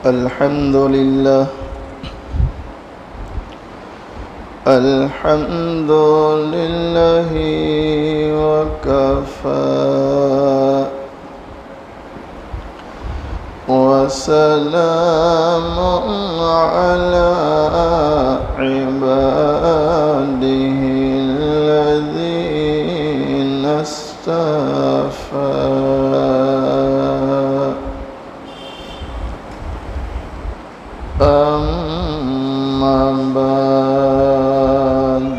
الحمد لله الحمد لله وكفى وسلام على عباده الذين اصطفى أما بعد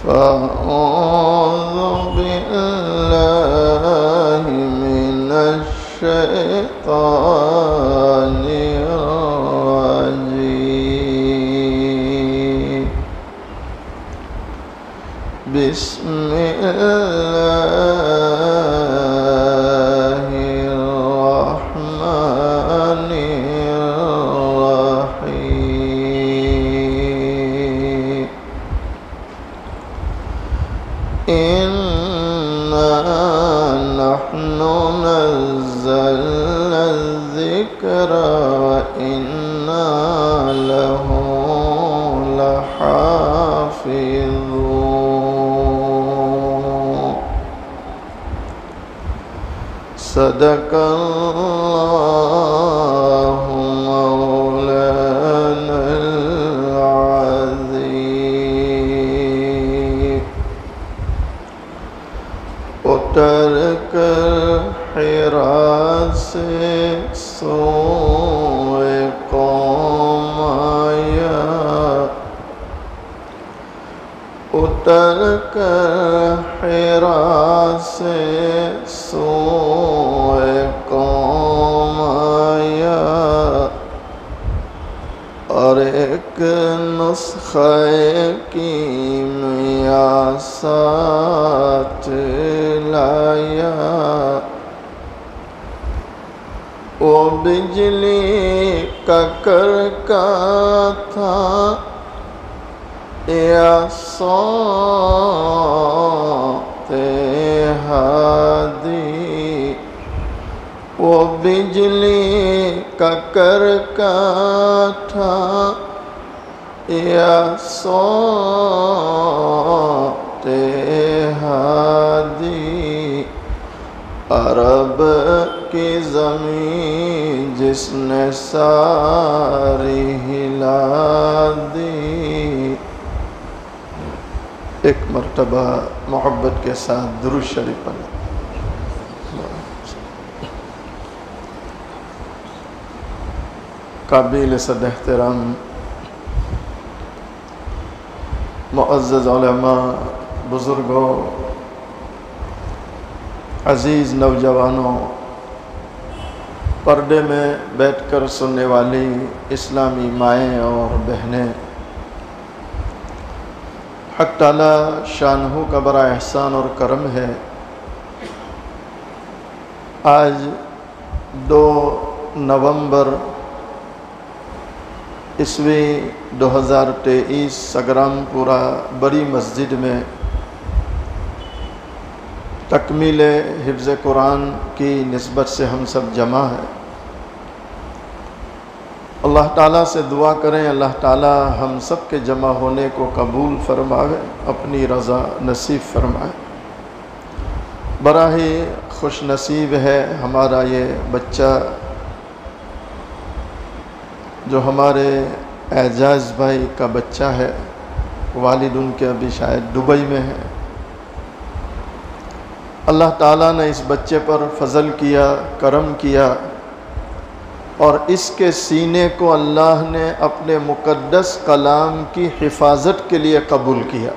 فأعوذ بالله من الشيطان الرجيم بسم الله الرحمن الرحيم إنا نحن نزلنا الذكر وإنا له لحافظون صدق الله مولانا العظيم اتر کر حرا سے سوئے قوم آیا اتر کر حرا سے سوئے قوم آیا اور ایک نسخہ کیمیا ساتھ لایا وہ بجلی کا کرکا تھا یا صوت ہادی وہ بجلی کا کرکا تھا یا صوت ہادی عرب کی زمین جس نے ساری ہلا دی ایک مرتبہ محبت کے ساتھ درود شریف پڑھیں قابل صد احترام معزز علماء بزرگوں عزیز نوجوانوں پردے میں بیٹھ کر سننے والی اسلامی مائیں اور بہنیں حق تعالی شانہ کا بڑا احسان اور کرم ہے آج 2 نومبر عیسوی 2023 سگرام پورہ بڑی مسجد میں تکمیل حفظ قرآن کی نسبت سے ہم سب جمع ہیں اللہ تعالیٰ سے دعا کریں اللہ تعالیٰ ہم سب کے جمع ہونے کو قبول فرمائے اپنی رضا نصیب فرمائے بڑا ہی خوش نصیب ہے ہمارا یہ بچہ جو ہمارے اعجاز بھائی کا بچہ ہے والد ان کے ابھی شاید دبئی میں ہے اللہ تعالیٰ نے اس بچے پر فضل کیا کرم کیا اور اس کے سینے کو اللہ نے اپنے مقدس کلام کی حفاظت کے لیے قبول کیا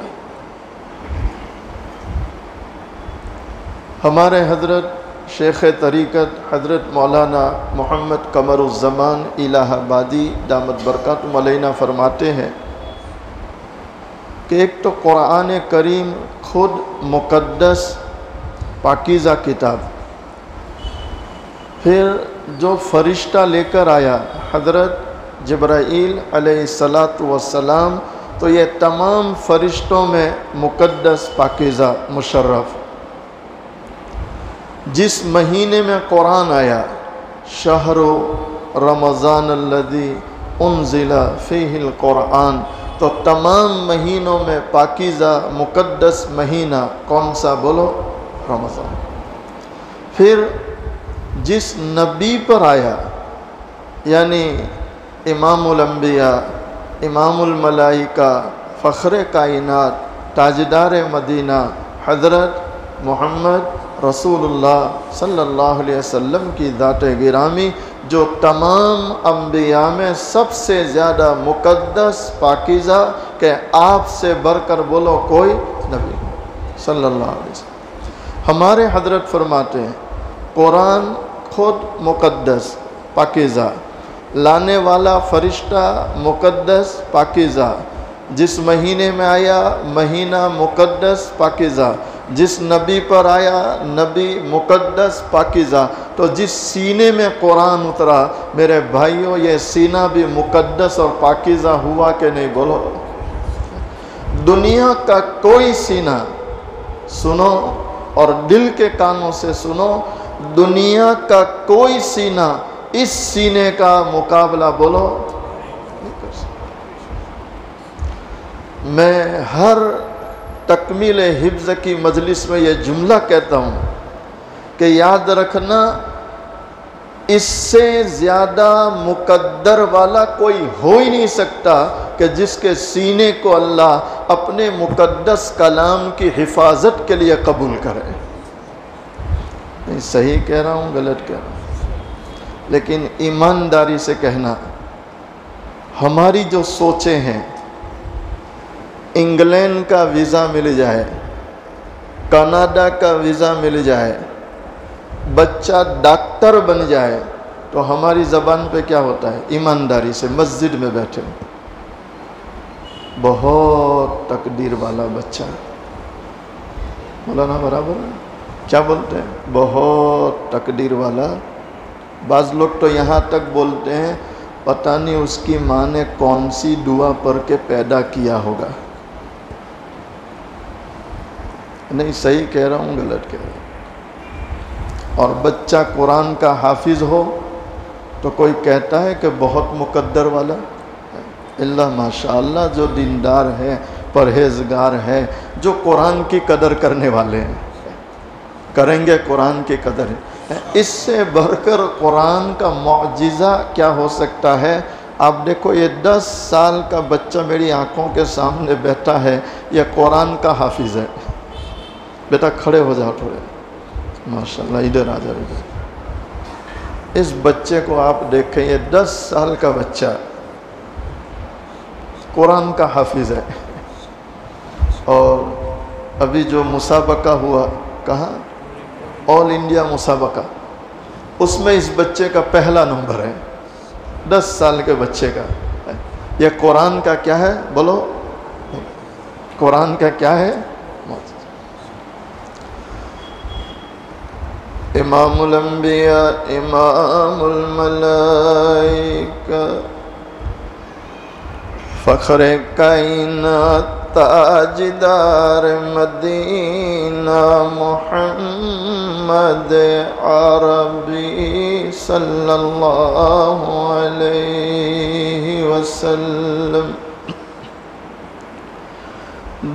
ہمارے حضرت شیخ طریقت حضرت مولانا محمد قمر الزمان الہ آبادی دامت برکاتہم علینا فرماتے ہیں کہ ایک تو قرآن کریم خود مقدس پاکیزہ کتاب پھر جو فرشتہ لے کر آیا حضرت جبرائیل علیہ السلام تو یہ تمام فرشتوں میں مقدس پاکیزہ مشرف جس مہینے میں قرآن آیا شہر رمضان الذی انزل فیہ القرآن، تو تمام مہینوں میں پاکیزہ مقدس مہینہ کون سا؟ بولو، رمضان۔ پھر جس نبی پر آیا، یعنی امام الانبیاء، امام الملائکہ، فخر کائنات، تاجدار مدینہ، حضرت محمد رسول اللہ صلی اللہ علیہ وسلم کی ذات گرامی، جو تمام انبیاء میں سب سے زیادہ مقدس پاکیزہ، کہ آپ سے بڑھ کر بولو کوئی نبی صلی اللہ علیہ وسلم۔ ہمارے حضرت فرماتے ہیں قرآن خود مقدس پاکیزہ، لانے والا فرشتہ مقدس پاکیزہ، جس مہینے میں آیا مہینہ مقدس پاکیزہ، جس نبی پر آیا نبی مقدس پاکیزہ، تو جس سینے میں قرآن اترا میرے بھائیوں، یہ سینہ بھی مقدس اور پاکیزہ ہوا کہ نہیں؟ بولو۔ دنیا کا کوئی سینہ سنو اور دل کے کانوں سے سنو، دنیا کا کوئی سینہ اس سینے کا مقابلہ بولو نہیں کر سکتا۔ میں ہر تکمیل حفظ کی مجلس میں یہ جملہ کہتا ہوں کہ یاد رکھنا، اس سے زیادہ مقدر والا کوئی ہو ہی نہیں سکتا کہ جس کے سینے کو اللہ اپنے مقدس کلام کی حفاظت کے لیے قبول کرے۔ نہیں صحیح کہہ رہا ہوں غلط کہہ رہا ہوں؟ لیکن ایمانداری سے کہنا، ہماری جو سوچیں ہیں، انگلینڈ کا ویزا مل جائے، کینیڈا کا ویزا مل جائے، بچہ ڈاکٹر بن جائے، تو ہماری زبان پہ کیا ہوتا ہے؟ ایمانداری سے مسجد میں بیٹھے بہت تقدیر والا بچہ، مولانا برابر ہے، کیا بولتے ہیں؟ بہت تقدیر والا۔ بعض لوگ تو یہاں تک بولتے ہیں پتہ نہیں اس کی ماں نے کون سی دعا پڑھ کے پیدا کیا ہوگا۔ نہیں صحیح کہہ رہا ہوں غلط کہہ رہا ہوں؟ اور بچہ قرآن کا حافظ ہو تو کوئی کہتا ہے کہ بہت مقدر والا، اللہ ماشاءاللہ جو دیندار ہے، پرہیزگار ہے، جو قرآن کی قدر کرنے والے ہیں، کریں گے قرآن کی قدر۔ اس سے بڑھ کر قرآن کا معجزہ کیا ہو سکتا ہے؟ آپ دیکھو، یہ 10 سال کا بچہ میری آنکھوں کے سامنے بیٹھا ہے، یہ قرآن کا حافظ ہے۔ بیٹا کھڑے ہو جاؤ تھوڑے، ماشاءاللہ ادھر آ جاؤ ادھر۔ اس بچے کو آپ دیکھیں، یہ 10 سال کا بچہ قرآن کا حافظ ہے۔ اور ابھی جو مسابقہ ہوا، کہاں؟ آل انڈیا مسابقہ، اس میں اس بچے کا پہلا نمبر ہے، 10 سال کے بچے کا۔ یہ قرآن کا کیا ہے؟ بولو، قرآن کا کیا ہے؟ امام الانبیاء، امام الملائکہ، فخر کائنات، تاجدار مدینہ، محمد عربی صلی اللہ علیہ وسلم،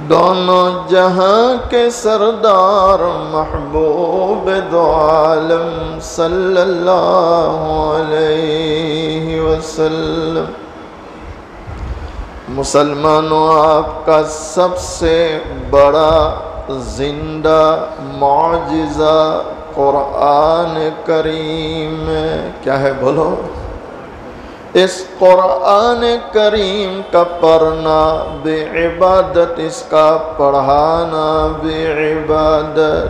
دونوں جہاں کے سردار، محبوب دو عالم صلی اللہ علیہ وسلم۔ مسلمانوں، آپ کا سب سے بڑا زندہ معجزہ قرآن کریم ہے۔ کیا ہے؟ بولو۔ اس قرآن کریم کا پڑھنا بے عبادت، اس کا پڑھانا بے عبادت،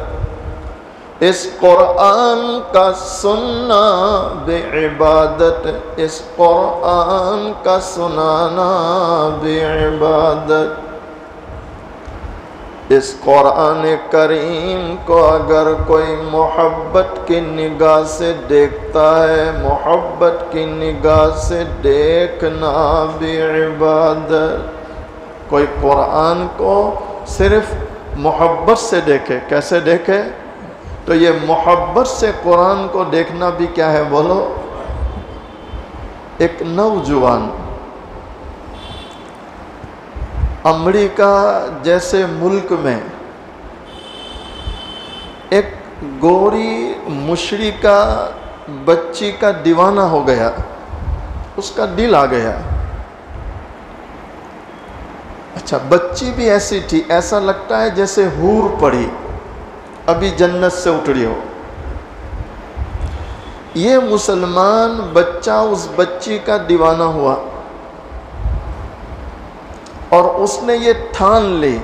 اس قرآن کا سننا بے عبادت، اس قرآن کا سنانا بے عبادت۔ اس قرآن کریم کو اگر کوئی محبت کی نگاہ سے دیکھتا ہے، محبت کی نگاہ سے دیکھنا بھی عبادت۔ کوئی قرآن کو صرف محبت سے دیکھے، کیسے دیکھے؟ تو یہ محبت سے قرآن کو دیکھنا بھی کیا ہے بولو؟ ایک نوجوان امریکہ جیسے ملک میں ایک گوری مشرکہ بچی کا دیوانہ ہو گیا، اس کا دل آ گیا۔ اچھا، بچی بھی ایسی تھی، ایسا لگتا ہے جیسے حور پڑی ابھی جنت سے اتری ہو۔ یہ مسلمان بچہ اس بچی کا دیوانہ ہوا اور اس نے یہ ٹھان لی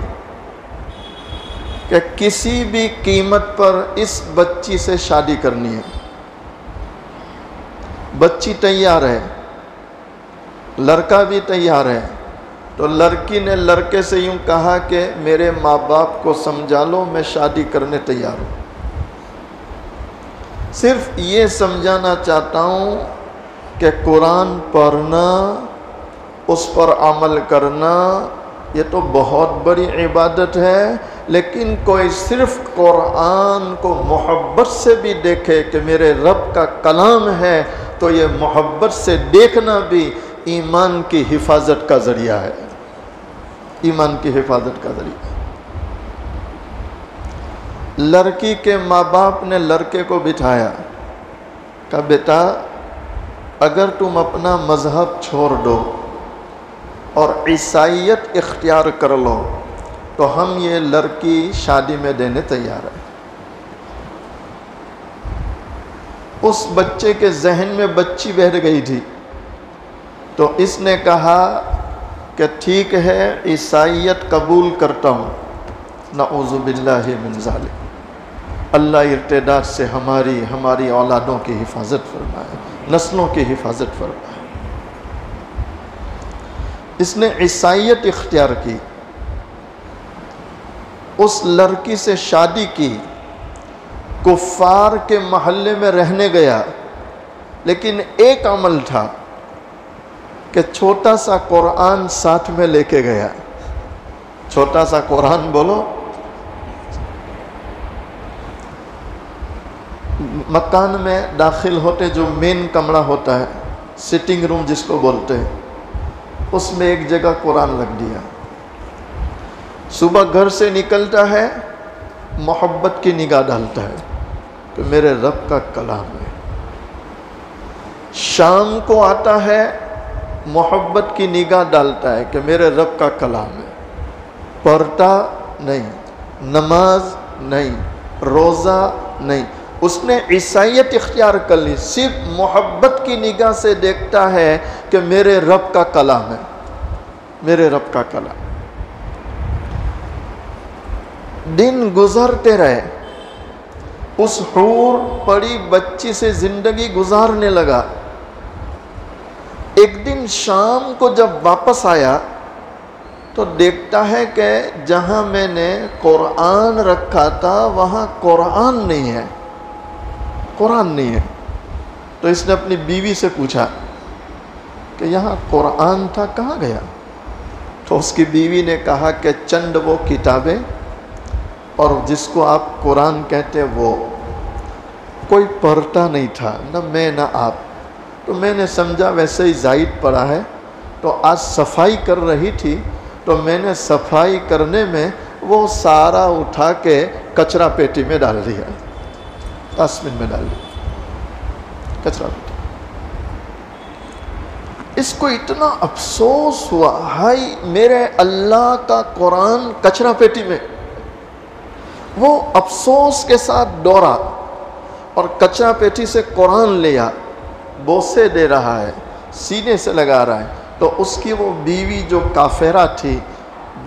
کہ کسی بھی قیمت پر اس بچی سے شادی کرنی ہے۔ بچی تیار ہے، لڑکا بھی تیار ہے، تو لڑکی نے لڑکے سے یوں کہا کہ میرے ماں باپ کو سمجھا لو، میں شادی کرنے تیار ہوں۔ صرف یہ سمجھانا چاہتا ہوں کہ قرآن پڑھنا، اس پر عمل کرنا، یہ تو بہت بڑی عبادت ہے، لیکن کوئی صرف قرآن کو محبت سے بھی دیکھے کہ میرے رب کا کلام ہے، تو یہ محبت سے دیکھنا بھی ایمان کی حفاظت کا ذریعہ ہے، ایمان کی حفاظت کا ذریعہ ہے۔ لڑکی کے ماں باپ نے لڑکے کو بٹھایا، کہا بیٹا اگر تم اپنا مذہب چھوڑ دو اور عیسائیت اختیار کر لو تو ہم یہ لڑکی شادی میں دینے تیار ہیں۔ اس بچے کے ذہن میں بچی بیٹھ گئی تھی، تو اس نے کہا کہ ٹھیک ہے عیسائیت قبول کرتا ہوں۔ نعوذ باللہ من ذالک، اللہ ارتداد سے ہماری اولادوں کی حفاظت فرمائے، نسلوں کی حفاظت فرمائے۔ اس نے عیسائیت اختیار کی، اس لڑکی سے شادی کی، کفار کے محلے میں رہنے گیا، لیکن ایک عمل تھا کہ چھوٹا سا قرآن ساتھ میں لے کے گیا۔ چھوٹا سا قرآن بولو، مکان میں داخل ہوتے جو مین کمرہ ہوتا ہے، سٹنگ روم جس کو بولتے ہیں، اس میں ایک جگہ قرآن رکھ دیا۔ صبح گھر سے نکلتا ہے، محبت کی نگاہ ڈالتا ہے کہ میرے رب کا کلام ہے۔ شام کو آتا ہے، محبت کی نگاہ ڈالتا ہے کہ میرے رب کا کلام ہے۔ پڑھتا نہیں، نماز نہیں، روزہ نہیں، اس نے عیسائیت اختیار کر لی، صرف محبت کی نگاہ سے دیکھتا ہے کہ میرے رب کا کلام ہے، میرے رب کا کلام۔ دن گزرتے رہے، اس حور پڑی بچی سے زندگی گزارنے لگا۔ ایک دن شام کو جب واپس آیا تو دیکھتا ہے کہ جہاں میں نے قرآن رکھا تھا وہاں قرآن نہیں ہے، قرآن نہیں ہے۔ تو اس نے اپنی بیوی سے پوچھا کہ یہاں قرآن تھا، کہاں گیا؟ تو اس کی بیوی نے کہا کہ چند وہ کتابیں اور جس کو آپ قرآن کہتے وہ کوئی پڑھتا نہیں تھا، نہ میں نہ آپ۔ تو میں نے سمجھا ویسے ہی زائد پڑا ہے، تو آج صفائی کر رہی تھی تو میں نے صفائی کرنے میں وہ سارا اٹھا کے کچرا پیٹی میں ڈال دیا، ڈسٹ بن میں ڈال دیا، کچرا پیٹی۔ اس کو اتنا افسوس ہوا، ہائی میرے اللہ کا قرآن کچرا پیٹی میں۔ وہ افسوس کے ساتھ دوڑا اور کچرا پیٹی سے قرآن لیا، بوسے دے رہا ہے، سینے سے لگا رہا ہے۔ تو اس کی وہ بیوی جو کافرہ تھی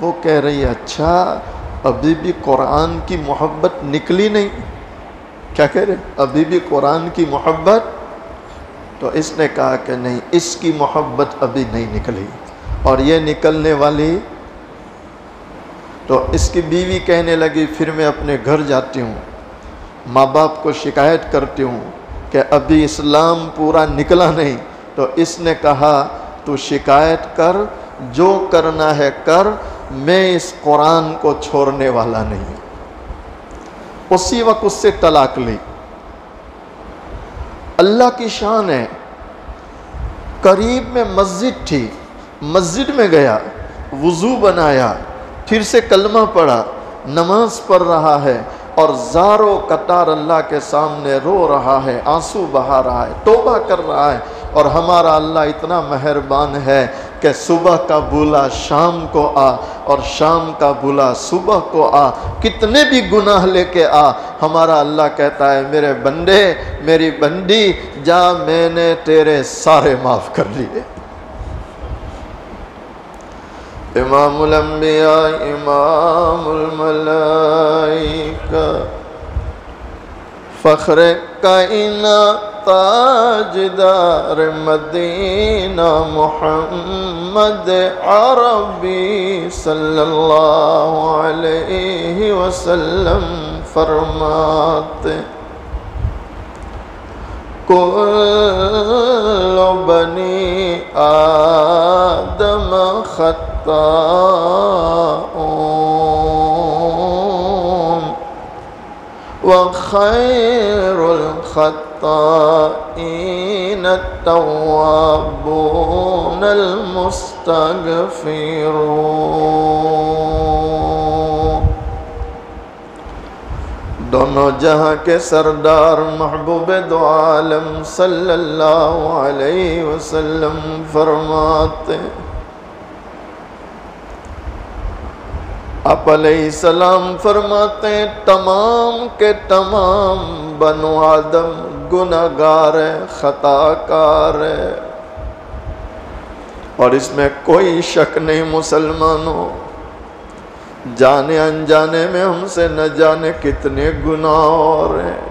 وہ کہہ رہی ہے اچھا ابھی بھی قرآن کی محبت نکلی نہیں؟ کیا کہہ رہے؟ ابھی بھی قرآن کی محبت؟ تو اس نے کہا کہ نہیں، اس کی محبت ابھی نہیں نکلی، اور یہ نکلنے والی۔ تو اس کی بیوی کہنے لگی پھر میں اپنے گھر جاتی ہوں، ماں باپ کو شکایت کرتی ہوں کہ ابھی اسلام پورا نکلا نہیں۔ تو اس نے کہا تو شکایت کر، جو کرنا ہے کر، میں اس قرآن کو چھوڑنے والا نہیں ہوں۔ اسی وقت اس سے طلاق لی۔ اللہ کی شان ہے، قریب میں مسجد تھی، مسجد میں گیا، وضو بنایا، پھر سے کلمہ پڑھا، نماز پڑھ رہا ہے اور زاروں قطار اللہ کے سامنے رو رہا ہے، آنسو بہا رہا ہے، توبہ کر رہا ہے۔ اور ہمارا اللہ اتنا مہربان ہے کہ صبح کا بولا شام کو آ اور شام کا بولا صبح کو آ، کتنے بھی گناہ لے کے آ، ہمارا اللہ کہتا ہے میرے بندے، میری بندی، جا، میں نے تیرے سارے معاف کر لیے۔ امام الانبیاء امام الملائکہ فخر کائنات تاجدار مدینہ محمد عربی صلی اللہ علیہ وسلم فرماتے کل بنی آدم خطاؤن وخیر الخطائین التوابون المستغفرون۔ دونوں جہاں کے سردار محبوب دو عالم صلی اللہ علیہ وسلم فرماتے، آپ علیہ السلام فرماتے ہیں تمام کے تمام بنو آدم گناہگار ہے، خطا کار ہے، اور اس میں کوئی شک نہیں مسلمانوں، جانے انجانے میں ہم سے نہ جانے کتنے گناہ اور ہیں۔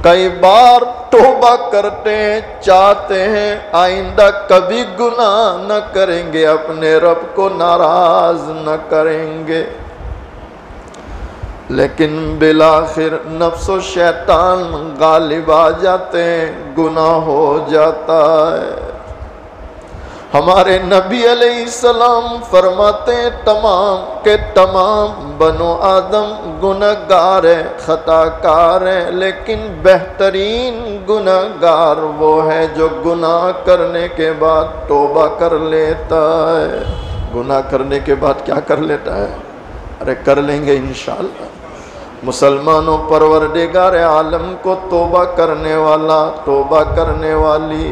کئی بار توبہ کرتے ہیں، چاہتے ہیں آئندہ کبھی گناہ نہ کریں گے، اپنے رب کو ناراض نہ کریں گے، لیکن بالآخر نفس و شیطان غالب آ جاتے ہیں، گناہ ہو جاتا ہے۔ ہمارے نبی علیہ السلام فرماتے ہیں تمام کے تمام بنو آدم گناہگار ہے، خطا کار ہے، لیکن بہترین گناہگار وہ ہے جو گناہ کرنے کے بعد توبہ کر لیتا ہے۔ گناہ کرنے کے بعد کیا کر لیتا ہے؟ ارے کر لیں گے انشاءاللہ۔ مسلمانوں، پروردگار عالم کو توبہ کرنے والا، توبہ کرنے والی،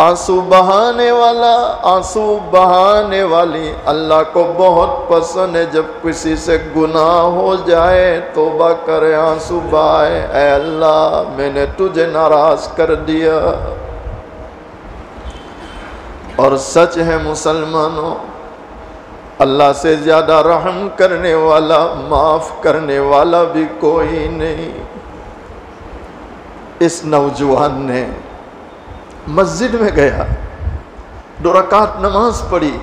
آنسو بہانے والا، آنسو بہانے والی اللہ کو بہت پسند ہے۔ جب کسی سے گناہ ہو جائے توبہ کرے، آنسو بہائے، اے اللہ میں نے تجھے ناراض کر دیا۔ اور سچ ہے مسلمانوں، اللہ سے زیادہ رحم کرنے والا، معاف کرنے والا بھی کوئی نہیں۔ اس نوجوان نے مسجد میں گیا، 2 رکعت نماز پڑھی،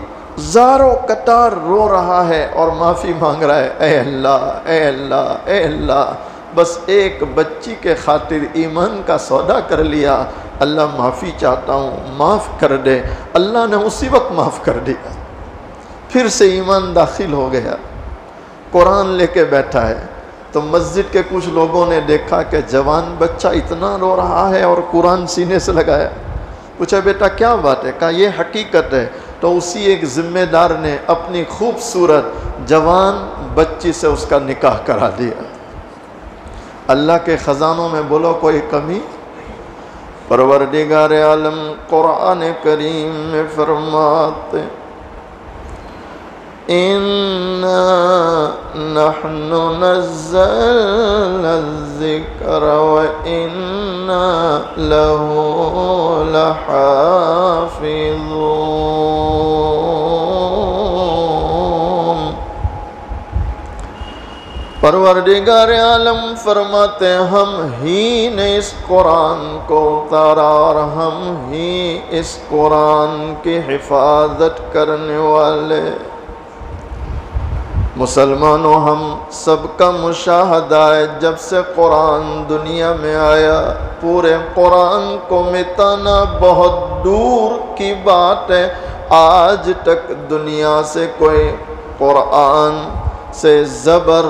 زاروں قطار رو رہا ہے اور معافی مانگ رہا ہے، اے اللہ اے اللہ اے اللہ، بس ایک بچی کے خاطر ایمان کا سودا کر لیا، اللہ معافی چاہتا ہوں، معاف کر دے۔ اللہ نے اسی وقت معاف کر دیا، پھر سے ایمان داخل ہو گیا، قرآن لے کے بیٹھا ہے۔ تو مسجد کے کچھ لوگوں نے دیکھا کہ جوان بچہ اتنا رو رہا ہے اور قرآن سینے سے لگایا، پوچھا بیٹا کیا بات ہے؟ کہا یہ حقیقت ہے۔ تو اسی ایک ذمہ دار نے اپنی خوبصورت جوان بچی سے اس کا نکاح کرا دیا۔ اللہ کے خزانوں میں بولو کوئی کمی؟ پروردگار عالم قرآن کریم میں فرماتے اِنَّا نَحْنُ نَزَّلْنَا الذِّكْرَ وَإِنَّا لَهُ لَحَافِظُونَ۔ پروردگار عالم فرماتے ہیں ہم ہی نے اس قرآن کو اتارا اور ہم ہی اس قرآن کی حفاظت کرنے والے۔ مسلمانوں، ہم سب کا مشاہدہ ہے جب سے قرآن دنیا میں آیا، پورے قرآن کو مٹانا بہت دور کی بات ہے۔ آج تک دنیا سے کوئی قرآن سے زبر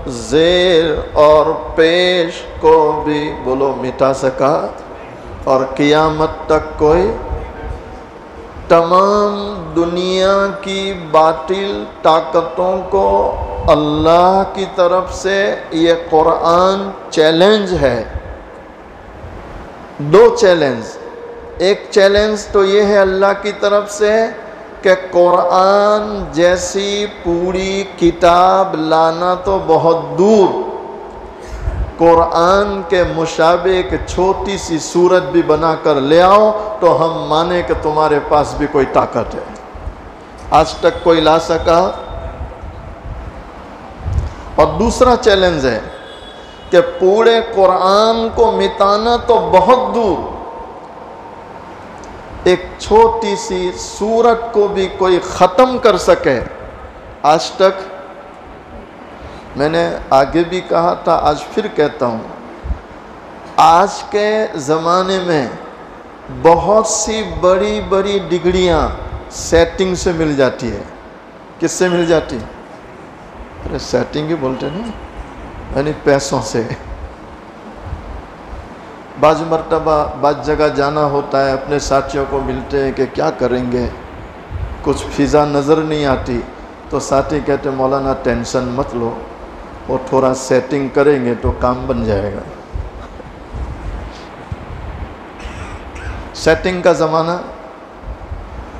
زیر اور پیش کو بھی بولو مٹا سکا، اور قیامت تک کوئی تمام دنیا کی باطل طاقتوں کو اللہ کی طرف سے یہ قرآن چیلنج ہے۔ دو چیلنج، ایک چیلنج تو یہ ہے اللہ کی طرف سے کہ قرآن جیسی پوری کتاب لانا تو بہت دور، قرآن کے مشابہ ایک چھوٹی سی سورت بھی بنا کر لے آؤ تو ہم مانیں کہ تمہارے پاس بھی کوئی طاقت ہے۔ آج تک کوئی لا سکا؟ اور دوسرا چیلنج ہے کہ پورے قرآن کو مٹانا تو بہت دور، ایک چھوٹی سی سورت کو بھی کوئی ختم کر سکے۔ آج تک میں نے آگے بھی کہا تھا، آج پھر کہتا ہوں، آج کے زمانے میں بہت سی بڑی بڑی ڈگریاں سیٹنگ سے مل جاتی ہے۔ کس سے مل جاتی؟ ارے سیٹنگ ہی بولتے نا، یعنی پیسوں سے۔ بعض مرتبہ بعض جگہ جانا ہوتا ہے، اپنے ساتھیوں کو ملتے ہیں کہ کیا کریں گے، کچھ فضا نظر نہیں آتی، تو ساتھی کہتے مولانا ٹینشن مت لو، وہ تھوڑا سیٹنگ کریں گے تو کام بن جائے گا۔ سیٹنگ کا زمانہ،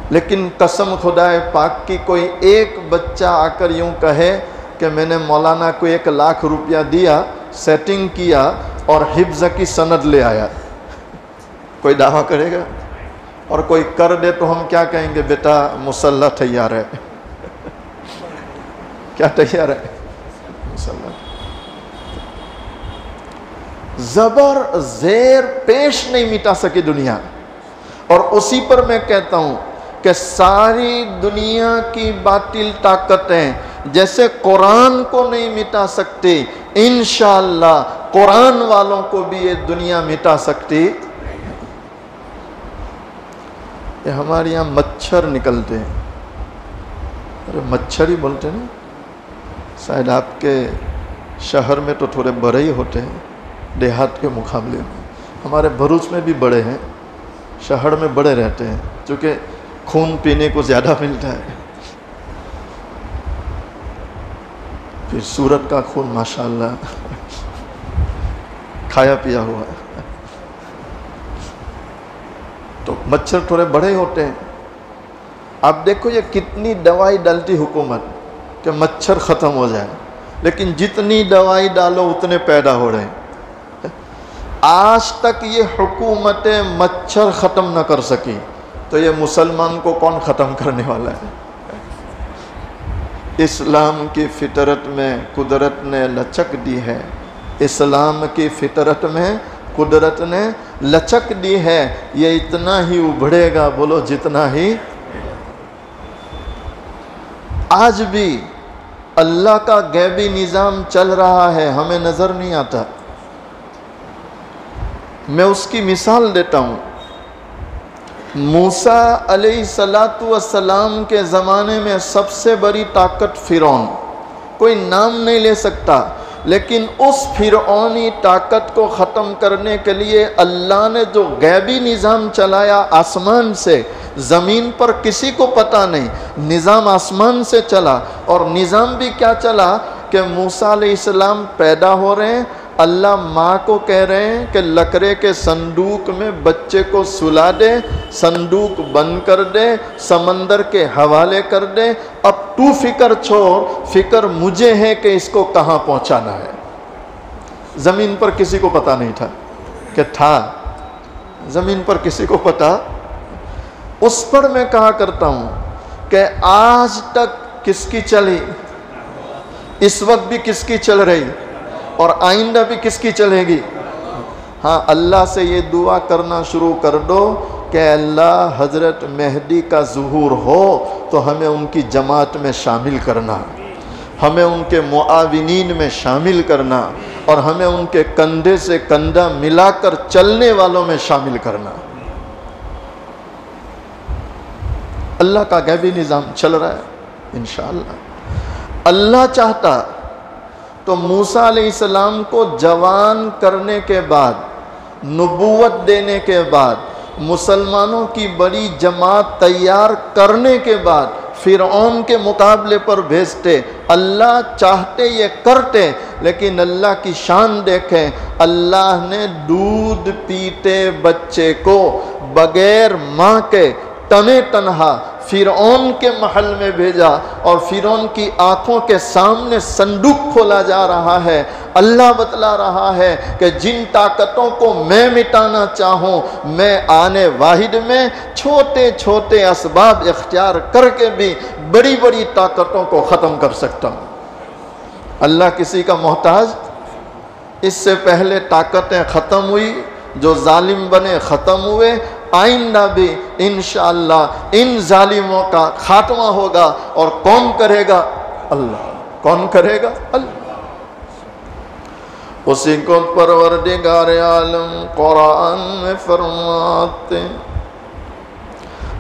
لیکن قسم خدائے پاک کی کوئی ایک بچہ آ کر یوں کہے کہ میں نے مولانا کو 1,00,000 روپیہ دیا، سیٹنگ کیا اور حفظ کی سند لے آیا، کوئی دعویٰ کرے گا؟ اور کوئی کر دے تو ہم کیا کہیں گے؟ بیٹا مسلح تیار ہے۔ کیا تیار ہے؟ مسلح۔ زبر زیر پیش نہیں مٹا سکی دنیا، اور اسی پر میں کہتا ہوں کہ ساری دنیا کی باطل طاقتیں جیسے قرآن کو نہیں مٹا سکتی، انشاءاللہ قرآن والوں کو بھی یہ دنیا مٹا سکتی۔ یہ ہمارے یہاں مچھر نکلتے ہیں، ارے مچھر ہی بولتے ہیں نا، شاید آپ کے شہر میں تو تھوڑے بڑے ہی ہوتے ہیں دیہات کے مقابلے میں، ہمارے بھروچ میں بھی بڑے ہیں، شہر میں بڑے رہتے ہیں، چونکہ خون پینے کو زیادہ ملتا ہے۔ پھر سورت کا خون ماشاءاللہ کھایا پیا ہوا ہے، تو مچھر تھوڑے بڑے ہوتے ہیں۔ آپ دیکھو یہ کتنی دوائی ڈالتی حکومت کہ مچھر ختم ہو جائے، لیکن جتنی دوائی ڈالو اتنے پیدا ہو رہے ہیں۔ آج تک یہ حکومتیں مچھر ختم نہ کر سکی، تو یہ مسلمان کو کون ختم کرنے والا ہے؟ اسلام کی فطرت میں قدرت نے لچک دی ہے، اسلام کی فطرت میں قدرت نے لچک دی ہے، یہ اتنا ہی ابھرے گا، بولو جتنا ہی۔ آج بھی اللہ کا غیبی نظام چل رہا ہے، ہمیں نظر نہیں آتا۔ میں اس کی مثال دیتا ہوں۔ موسیٰ علیہ السلام کے زمانے میں سب سے بڑی طاقت فرعون، کوئی نام نہیں لے سکتا، لیکن اس فرعونی طاقت کو ختم کرنے کے لیے اللہ نے جو غیبی نظام چلایا آسمان سے، زمین پر کسی کو پتہ نہیں، نظام آسمان سے چلا، اور نظام بھی کیا چلا کہ موسیٰ علیہ السلام پیدا ہو رہے ہیں، اللہ ماں کو کہہ رہے ہیں کہ لکڑے کے صندوق میں بچے کو سلا دے، صندوق بند کر دے، سمندر کے حوالے کر دے، اب تو فکر چھوڑ، فکر مجھے ہے کہ اس کو کہاں پہنچانا ہے۔ زمین پر کسی کو پتہ نہیں تھا کہ تھا، زمین پر کسی کو پتہ۔ اس پر میں کہا کرتا ہوں کہ آج تک کس کی چلی، اس وقت بھی کس کی چل رہی، اور آئندہ بھی کس کی چلے گی؟ ہاں، اللہ سے یہ دعا کرنا شروع کر دو کہ اللہ حضرت مہدی کا ظہور ہو تو ہمیں ان کی جماعت میں شامل کرنا، ہمیں ان کے معاونین میں شامل کرنا، اور ہمیں ان کے کندھے سے کندھا ملا کر چلنے والوں میں شامل کرنا۔ اللہ کا غیبی نظام چل رہا ہے انشاءاللہ۔ اللہ چاہتا تو موسیٰ علیہ السلام کو جوان کرنے کے بعد، نبوت دینے کے بعد، مسلمانوں کی بڑی جماعت تیار کرنے کے بعد فرعون کے مقابلے پر بھیجتے۔ اللہ چاہتے یہ کرتے، لیکن اللہ کی شان دیکھیں، اللہ نے دودھ پیتے بچے کو بغیر ماں کے تنے تنہا فرعون کے محل میں بھیجا، اور فرعون کی آنکھوں کے سامنے صندوق کھولا جا رہا ہے۔ اللہ بتلا رہا ہے کہ جن طاقتوں کو میں مٹانا چاہوں، میں آنے واحد میں چھوٹے چھوٹے اسباب اختیار کر کے بھی بڑی بڑی طاقتوں کو ختم کر سکتا ہوں۔ اللہ کسی کا محتاج؟ اس سے پہلے طاقتیں ختم ہوئی، جو ظالم بنے ختم ہوئے، آئندہ بھی انشاءاللہ ان ظالموں کا خاتمہ ہوگا، اور کون کرے گا؟ اللہ۔ کون کرے گا؟ اللہ۔ اسی کو پروردگار عالم قرآن میں فرماتے ہیں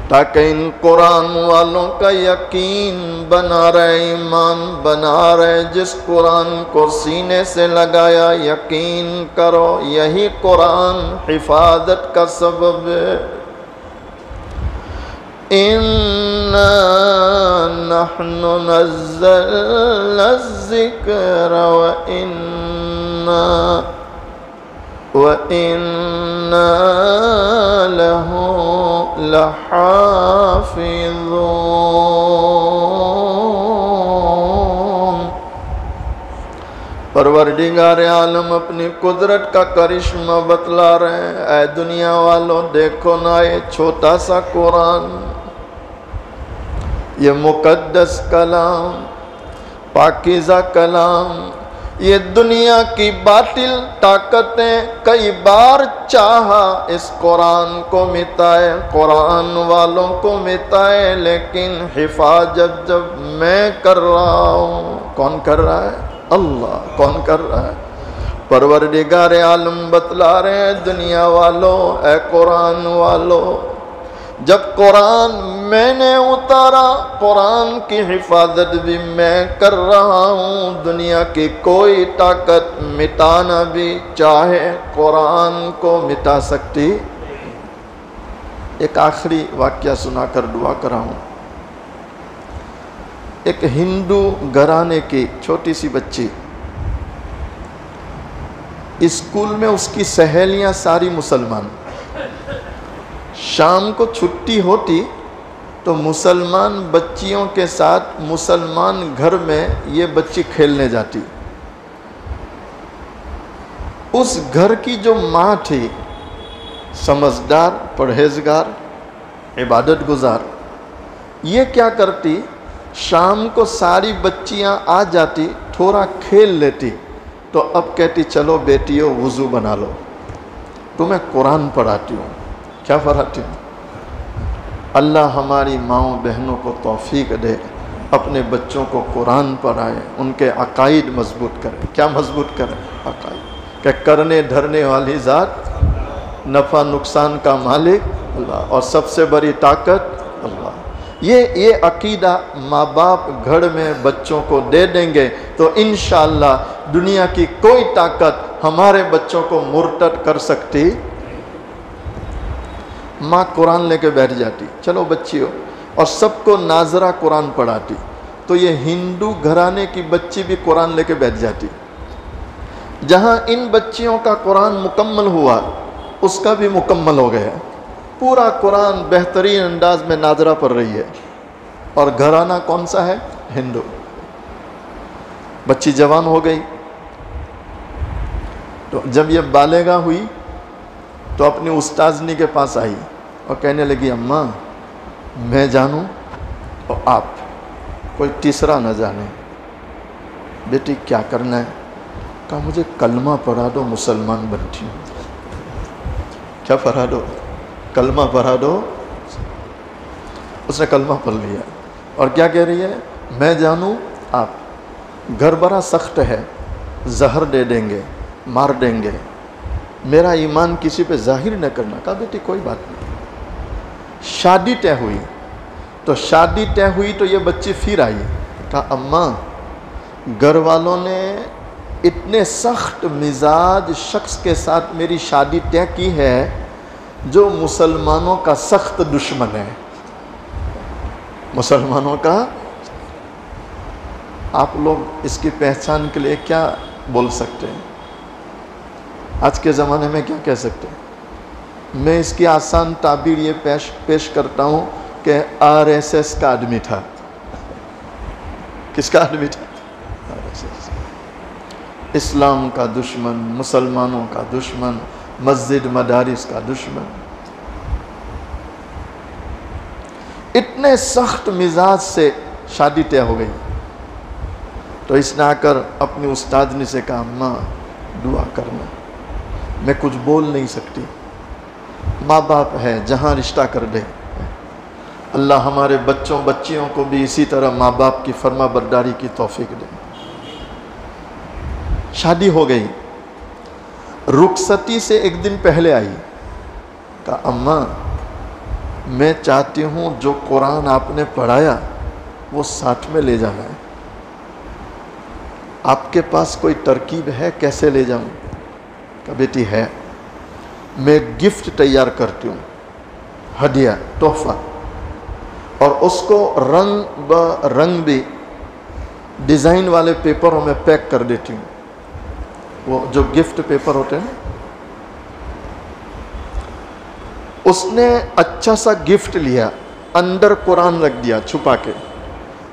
تاکہ ان قرآن والوں کا یقین بنا رہے، ایمان بنا رہے۔ جس قرآن کو سینے سے لگایا، یقین کرو یہی قرآن حفاظت کا سبب ہے۔ اِنَّا نَحْنُ نَزَّلْنَا الذِّكْرَ وَإِنَّا لَهُ لَحَافِظُونَ۔ پروردگار عالم اپنی قدرت کا کرشمہ بتلا رہے ہیں۔ اے دنیا والوں، دیکھو نا یہ چھوٹا سا قرآن، یہ مقدس کلام، پاکیزہ کلام، یہ دنیا کی باطل طاقتیں کئی بار چاہا اس قرآن کو مٹائے، قرآن والوں کو مٹائے، لیکن حفاظت جب میں کر رہا ہوں۔ کون کر رہا ہے؟ اللہ۔ کون کر رہا ہے؟ پروردگار عالم بتلا رہے ہیں دنیا والوں، اے قرآن والوں، جب قرآن میں نے اتارا، قرآن کی حفاظت بھی میں کر رہا ہوں۔ دنیا کی کوئی طاقت مٹانا بھی چاہے قرآن کو مٹا سکتی۔ ایک آخری واقعہ سنا کر دعا کرا ہوں۔ ایک ہندو گھرانے کی چھوٹی سی بچی، اسکول میں اس کی سہیلیاں ساری مسلمان، شام کو چھٹی ہوتی تو مسلمان بچیوں کے ساتھ مسلمان گھر میں یہ بچی کھیلنے جاتی۔ اس گھر کی جو ماں تھی، سمجھدار، پرہیزگار، عبادت گزار، یہ کیا کرتی؟ شام کو ساری بچیاں آ جاتی، تھوڑا کھیل لیتی، تو اب کہتی چلو بیٹیوں وضو بنا لو، تمہیں قرآن پڑھاتی ہوں۔ کیا پڑھاتی ہوں؟ اللہ ہماری ماؤں بہنوں کو توفیق دے، اپنے بچوں کو قرآن پڑھائے، ان کے عقائد مضبوط کرے۔ کیا مضبوط کرے؟ عقائد، کہ کرنے دھرنے والی ذات، نفع نقصان کا مالک اللہ، اور سب سے بڑی طاقت اللہ۔ یہ عقیدہ ماں باپ گھر میں بچوں کو دے دیں گے تو انشاءاللہ دنیا کی کوئی طاقت ہمارے بچوں کو مرتد کر سکتی۔ ماں قرآن لے کے بیٹھ جاتی، چلو بچیوں، اور سب کو ناظرہ قرآن پڑھاتی، تو یہ ہندو گھرانے کی بچی بھی قرآن لے کے بیٹھ جاتی۔ جہاں ان بچیوں کا قرآن مکمل ہوا، اس کا بھی مکمل ہو گیا، پورا قرآن بہترین انداز میں ناظرہ پڑھ رہی ہے، اور گھرانہ کون سا ہے؟ ہندو۔ بچی جوان ہو گئی، تو جب یہ بالغہ ہوئی تو اپنی استاذنی کے پاس آئی اور کہنے لگی اماں میں جانوں اور آپ، کوئی تیسرا نہ جانے۔ بیٹی کیا کرنا ہے؟ کہا مجھے کلمہ پڑھا دو، مسلمان بنتی ہوں۔ کیا پڑھا دو؟ کلمہ پڑھا دو۔ اس نے کلمہ پڑھ لیا، اور کیا کہہ رہی ہے؟ میں جانوں آپ، گھر بڑا سخت ہے، زہر دے دیں گے، مار دیں گے، میرا ایمان کسی پہ ظاہر نہ کرنا۔ کہا بیٹی کوئی بات نہیں۔ شادی طے ہوئی، تو شادی طے ہوئی تو یہ بچی پھر آئی، کہا اماں گھر والوں نے اتنے سخت مزاج شخص کے ساتھ میری شادی طے کی ہے جو مسلمانوں کا سخت دشمن ہے. مسلمانوں کا. آپ لوگ اس کی پہچان کے لیے کیا بول سکتے ہیں؟ آج کے زمانے میں کیا کہہ سکتے ہیں؟ میں اس کی آسان تعبیر یہ پیش کرتا ہوں کہ RSS کا آدمی تھا. کس کا آدمی تھا؟ RSS. اسلام کا دشمن، مسلمانوں کا دشمن، مسجد مدارس کا دشمن. اتنے سخت مزاج سے شادی طے ہو گئی. تو اس نے آ کر اپنی استادنی سے کہا اماں دعا کرنا. میں کچھ بول نہیں سکتی. ماں باپ ہے جہاں رشتہ کر دے. اللہ ہمارے بچوں بچیوں کو بھی اسی طرح ماں باپ کی فرما برداری کی توفیق دے. شادی ہو گئی. رخصتی سے ایک دن پہلے آئی. کہا اماں میں چاہتی ہوں جو قرآن آپ نے پڑھایا وہ ساتھ میں لے جانا ہے. آپ کے پاس کوئی ترکیب ہے کیسے لے جاؤں؟ کہا بیٹی ہے. میں گفٹ تیار کرتی ہوں، ہدیہ تحفہ، اور اس کو رنگ برنگ بھی ڈیزائن والے پیپروں میں پیک کر دیتی ہوں. وہ جو گفٹ پیپر ہوتے ہیں. اس نے اچھا سا گفٹ لیا، اندر قرآن رکھ دیا چھپا کے،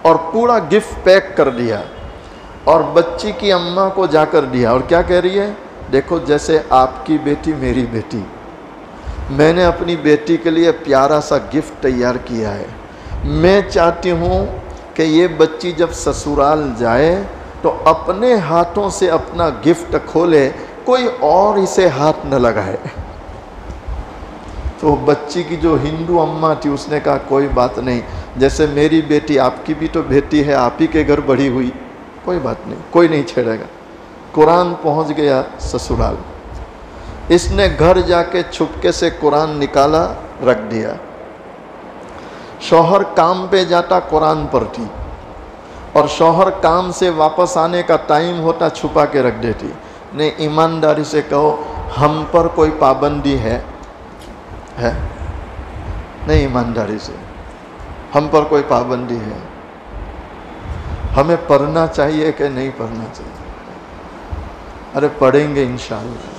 اور پورا گفٹ پیک کر دیا، اور بچی کی اماں کو جا کر دیا. اور کیا کہہ رہی ہے؟ دیکھو جیسے آپ کی بیٹی میری بیٹی، میں نے اپنی بیٹی کے لیے پیارا سا گفٹ تیار کیا ہے. میں چاہتی ہوں کہ یہ بچی جب سسرال جائے تو اپنے ہاتھوں سے اپنا گفٹ کھولے، کوئی اور اسے ہاتھ نہ لگائے. تو بچی کی جو ہندو اماں تھی اس نے کہا کوئی بات نہیں، جیسے میری بیٹی آپ کی بھی تو بیٹی ہے، آپ ہی کے گھر بڑھی ہوئی، کوئی بات نہیں، کوئی نہیں چھیڑے گا. قرآن پہنچ گیا سسرال. اس نے گھر جا کے چھپکے سے قرآن نکالا، رکھ دیا. شوہر کام پہ جاتا قرآن پڑھتی، اور شوہر کام سے واپس آنے کا ٹائم ہوتا چھپا کے رکھ دیتی. نہیں، ایمانداری سے کہو ہم پر کوئی پابندی ہے؟ نہیں، ایمانداری سے ہم پر کوئی پابندی ہے؟ ہمیں پڑھنا چاہیے کہ نہیں پڑھنا چاہیے؟ ارے پڑھیں گے انشاءاللہ.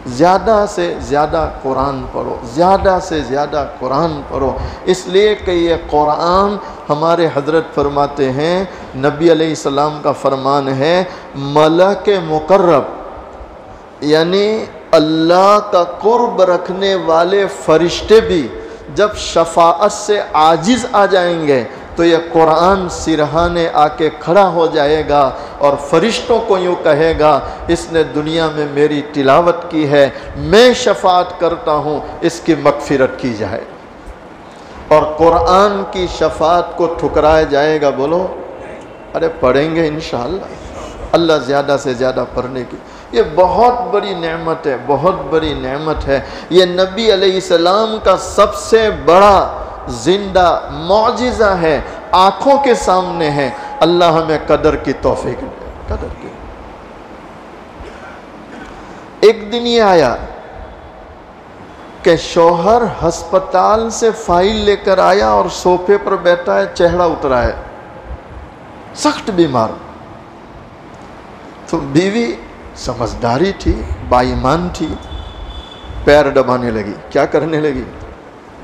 زیادہ سے زیادہ قرآن پڑھو، زیادہ سے زیادہ قرآن پڑھو. اس لیے کہ یہ قرآن ہمارے حضرت فرماتے ہیں، نبی علیہ السلام کا فرمان ہے، ملک مقرب یعنی اللہ کا قرب رکھنے والے فرشتے بھی جب شفاعت سے عاجز آ جائیں گے تو یہ قرآن سرہانے آ کے کھڑا ہو جائے گا اور فرشتوں کو یوں کہے گا اس نے دنیا میں میری تلاوت کی ہے، میں شفاعت کرتا ہوں اس کی مغفرت کی جائے. اور قرآن کی شفاعت کو ٹھکرایا جائے گا. بولو ارے پڑھیں گے انشاءاللہ. اللہ زیادہ سے زیادہ پڑھنے کی، یہ بہت بڑی نعمت ہے، بہت بڑی نعمت ہے. یہ نبی علیہ السلام کا سب سے بڑا زندہ معجزہ ہے، آنکھوں کے سامنے ہے. اللہ ہمیں قدر کی توفیق دے. قدر کی. ایک دن یہ آیا کہ شوہر ہسپتال سے فائل لے کر آیا اور صوفے پر بیٹھا ہے، چہرہ اترا ہے، سخت بیمار. تو بیوی سمجھداری تھی، با ایمان تھی، پیر دبانے لگی. کیا کرنے لگی؟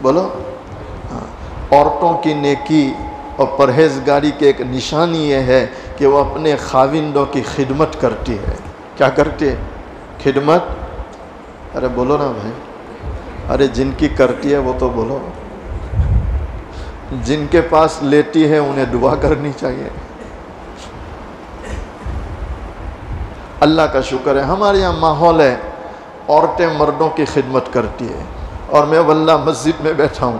بولو. عورتوں کی نیکی اور پرہیزگاری کی ایک نشانی یہ ہے کہ وہ اپنے خاوندوں کی خدمت کرتی ہے. کیا کرتی ہے؟ خدمت. ارے بولو نا بھائی. ارے جن کی کرتی ہے وہ تو بولو. جن کے پاس لیتی ہے انہیں دعا کرنی چاہیے. اللہ کا شکر ہے ہمارے یہاں ماحول ہے، عورتیں مردوں کی خدمت کرتی ہے. اور میں واللہ مسجد میں بیٹھا ہوں،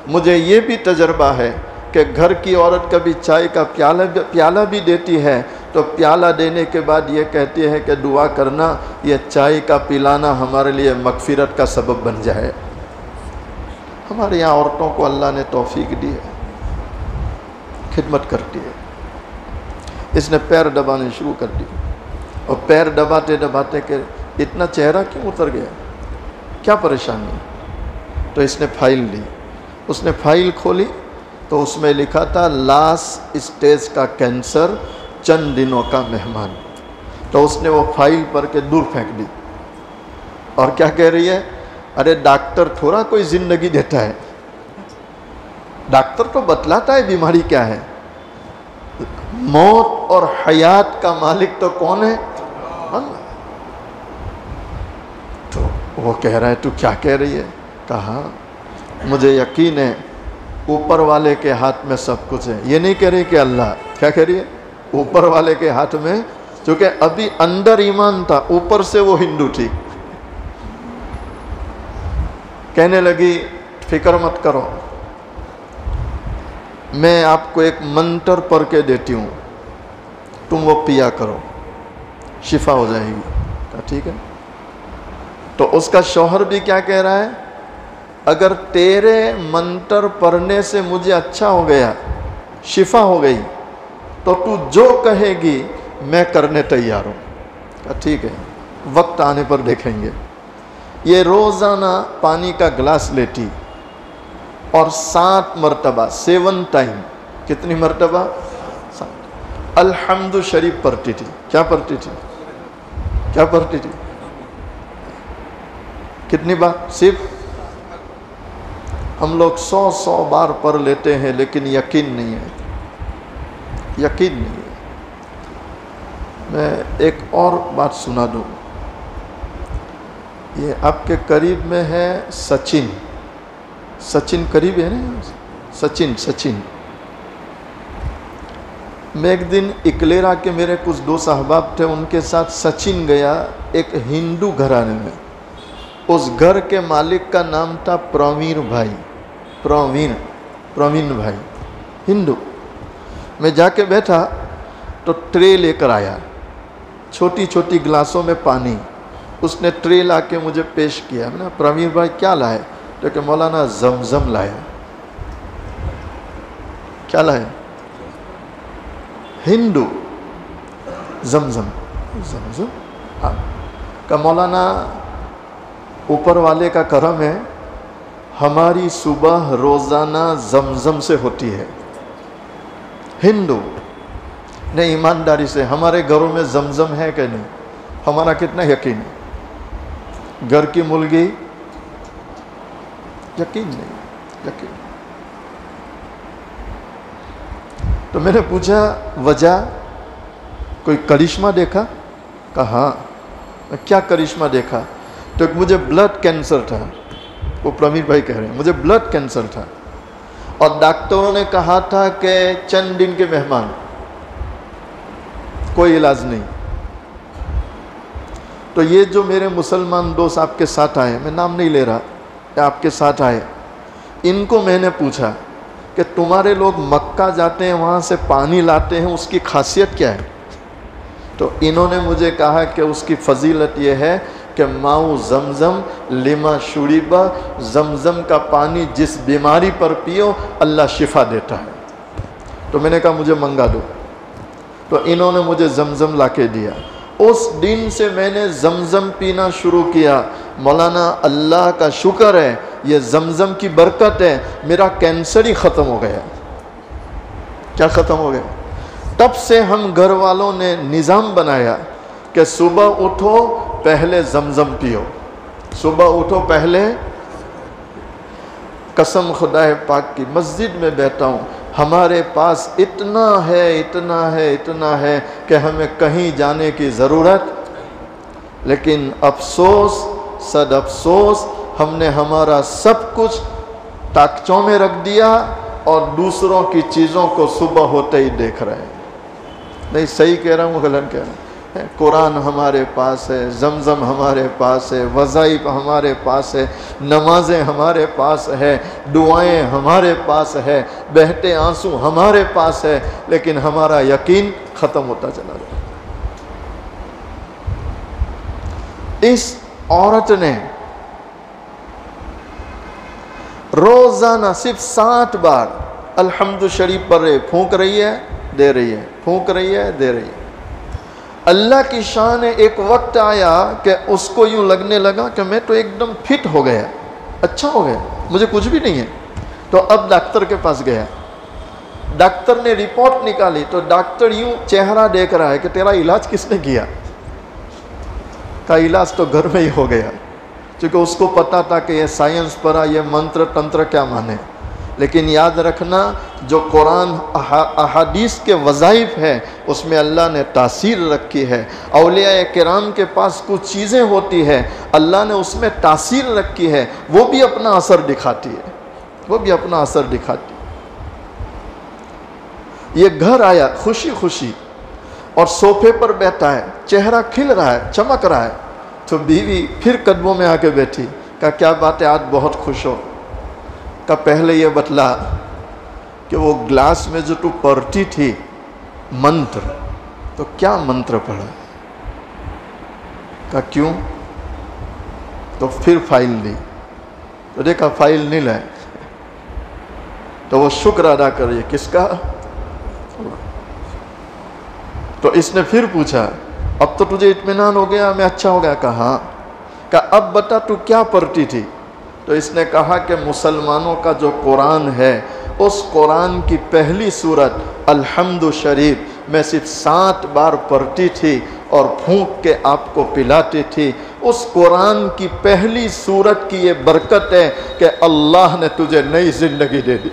مجھے یہ بھی تجربہ ہے کہ گھر کی عورت کبھی چائے کا پیالہ بھی دیتی ہے تو پیالہ دینے کے بعد یہ کہتی ہے کہ دعا کرنا یہ چائے کا پلانا ہمارے لیے مغفرت کا سبب بن جائے. ہمارے یہاں عورتوں کو اللہ نے توفیق دی ہے، خدمت کرتی ہے. اس نے پیر دبانے شروع کر دی، اور پیر دباتے دباتے کہ اتنا چہرہ کیوں اتر گیا، کیا پریشانی؟ تو اس نے فائل لی، اس نے فائل کھولی تو اس میں لکھا تھا لاسٹ اسٹیج کا کینسر، چند دنوں کا مہمان۔ تو اس نے وہ فائل پڑھ کے دور پھینک دی، اور کیا کہہ رہی ہے، ارے ڈاکٹر تھوڑا کوئی زندگی دیتا ہے، ڈاکٹر تو بتلاتا ہے بیماری کیا ہے، موت اور حیات کا مالک تو کون ہے؟ اللہ۔ تو وہ کہہ رہا ہے تو کیا کہہ رہی ہے؟ کہا مجھے یقین ہے اوپر والے کے ہاتھ میں سب کچھ ہے۔ یہ نہیں کہہ رہی کہ اللہ، کیا کہہ رہی ہے؟ اوپر والے کے ہاتھ میں، چونکہ ابھی اندر ایمان تھا، اوپر سے وہ ہندو تھی۔ کہنے لگی فکر مت کرو، میں آپ کو ایک منتر پڑھ کے دیتی ہوں، تم وہ پیا کرو، شفا ہو جائے گی۔ کہا ٹھیک ہے۔ تو اس کا شوہر بھی کیا کہہ رہا ہے، اگر تیرے منتر پڑھنے سے مجھے اچھا ہو گیا، شفا ہو گئی، تو تو جو کہے گی میں کرنے تیار ہوں۔ کہا ٹھیک ہے، وقت آنے پر دیکھیں گے۔ یہ روزانہ پانی کا گلاس لیتی اور 7 مرتبہ 7 ٹائم، کتنی مرتبہ؟ 7۔ الحمد شریف پڑھتی تھی۔ کیا پڑھتی تھی؟ کیا پڑھتی تھی؟ کتنی بار؟ صرف ہم لوگ 100 بار پڑھ لیتے ہیں، لیکن یقین نہیں ہے، یقین نہیں ہے۔ میں ایک اور بات سنا دوں، یہ آپ کے قریب میں ہے سچن، سچن قریب ہے نا، سچن۔ میں ایک دن اکلیرا کے میرے کچھ دوست احباب تھے، ان کے ساتھ سچن گیا ایک ہندو گھرانے میں۔ اس گھر کے مالک کا نام تھا پروین بھائی، پروین بھائی، ہندو۔ میں جا کے بیٹھا تو ٹرے لے کر آیا، چھوٹی چھوٹی گلاسوں میں پانی، اس نے ٹرے لا کے مجھے پیش کیا۔ میں نے پروین بھائی کیا لائے؟ تو کہ مولانا زمزم لائے۔ کیا لائے؟ ہندو، زمزم ہاں۔ کہ مولانا اوپر والے کا کرم ہے، ہماری صبح روزانہ زمزم سے ہوتی ہے۔ ہندو نے ایمانداری سے، ہمارے گھروں میں زمزم ہے کہ نہیں؟ ہمارا کتنا یقین ہے؟ گھر کی مرغی یقین نہیں، یقین۔ تو میں نے پوچھا وجہ، کوئی کرشمہ دیکھا؟ کہا ہاں۔ کیا کرشمہ دیکھا؟ تو مجھے بلڈ کینسر تھا، وہ پرمیر بھائی کہہ رہے ہیں، مجھے بلڈ کینسر تھا، اور ڈاکٹروں نے کہا تھا کہ چند دن کے مہمان، کوئی علاج نہیں۔ تو یہ جو میرے مسلمان دوست آپ کے ساتھ آئے، میں نام نہیں لے رہا، آپ کے ساتھ آئے، ان کو میں نے پوچھا کہ تمہارے لوگ مکہ جاتے ہیں، وہاں سے پانی لاتے ہیں، اس کی خاصیت کیا ہے؟ تو انہوں نے مجھے کہا کہ اس کی فضیلت یہ ہے کہ ماؤ زمزم لما شریبا، زمزم کا پانی جس بیماری پر پیو اللہ شفا دیتا ہے۔ تو میں نے کہا مجھے منگا دو، تو انہوں نے مجھے زمزم لا کے دیا۔ اس دن سے میں نے زمزم پینا شروع کیا۔ مولانا اللہ کا شکر ہے، یہ زمزم کی برکت ہے، میرا کینسر ہی ختم ہو گیا۔ کیا ختم ہو گیا؟ تب سے ہم گھر والوں نے نظام بنایا کہ صبح اٹھو پہلے زمزم پیو، صبح اٹھو پہلے۔ قسم خدا پاک کی، مسجد میں بیٹھا ہوں، ہمارے پاس اتنا ہے کہ ہمیں کہیں جانے کی ضرورت، لیکن افسوس صد افسوس، ہم نے ہمارا سب کچھ تاکچوں میں رکھ دیا اور دوسروں کی چیزوں کو صبح ہوتے ہی دیکھ رہے ہیں۔ نہیں صحیح کہہ رہا ہوں غلط کہہ رہا ہوں؟ قرآن ہمارے پاس ہے، زمزم ہمارے پاس ہے، وظائف ہمارے پاس ہے، نمازیں ہمارے پاس ہے، دعائیں ہمارے پاس ہے، بہتے آنسو ہمارے پاس ہے، لیکن ہمارا یقین ختم ہوتا چلا جاتا۔ اس عورت نے روزانہ صرف 60 بار الحمد شریف پڑھ رہے، پھونک رہی ہے، دے رہی ہے، پھونک رہی ہے، دے رہی ہے۔ اللہ کی شان ہے، ایک وقت آیا کہ اس کو یوں لگنے لگا کہ میں تو ایک دم فٹ ہو گیا، اچھا ہو گیا، مجھے کچھ بھی نہیں ہے۔ تو اب ڈاکٹر کے پاس گیا، ڈاکٹر نے رپورٹ نکالی تو ڈاکٹر یوں چہرہ دیکھ رہا ہے کہ تیرا علاج کس نے کیا؟ کا علاج تو گھر میں ہی ہو گیا، چونکہ اس کو پتا تھا کہ یہ سائنس پڑھا، یہ منتر تنتر کیا مانے۔ لیکن یاد رکھنا، جو قرآن احادیث کے وظائف ہے اس میں اللہ نے تاثیر رکھی ہے۔ اولیاء کرام کے پاس کچھ چیزیں ہوتی ہے، اللہ نے اس میں تاثیر رکھی ہے، وہ بھی اپنا اثر دکھاتی ہے، وہ بھی اپنا اثر دکھاتی ہے۔ یہ گھر آیا خوشی خوشی اور صوفے پر بیٹھا ہے، چہرہ کھل رہا ہے، چمک رہا ہے، تو بیوی پھر قدموں میں آ کے بیٹھی، کہا کیا بات ہے آج بہت خوش ہو؟ کہا پہلے یہ بتلا کہ وہ گلاس میں جو تو پڑھتی تھی منتر، تو کیا منتر پڑھا؟ کہا کیوں؟ تو پھر فائل لی، تو دیکھا فائل نہیں لائے، تو وہ شکر ادا کریے کس کا؟ تو اس نے پھر پوچھا اب تو تجھے اطمینان ہو گیا، میں اچھا ہو گیا؟ کہا ہاں۔ کہا اب بتا تو کیا پڑھتی تھی؟ تو اس نے کہا کہ مسلمانوں کا جو قرآن ہے اس قرآن کی پہلی سورت الحمد شریف میں صرف 7 بار پڑھتی تھی اور پھونک کے آپ کو پلاتی تھی۔ اس قرآن کی پہلی سورت کی یہ برکت ہے کہ اللہ نے تجھے نئی زندگی دے دی۔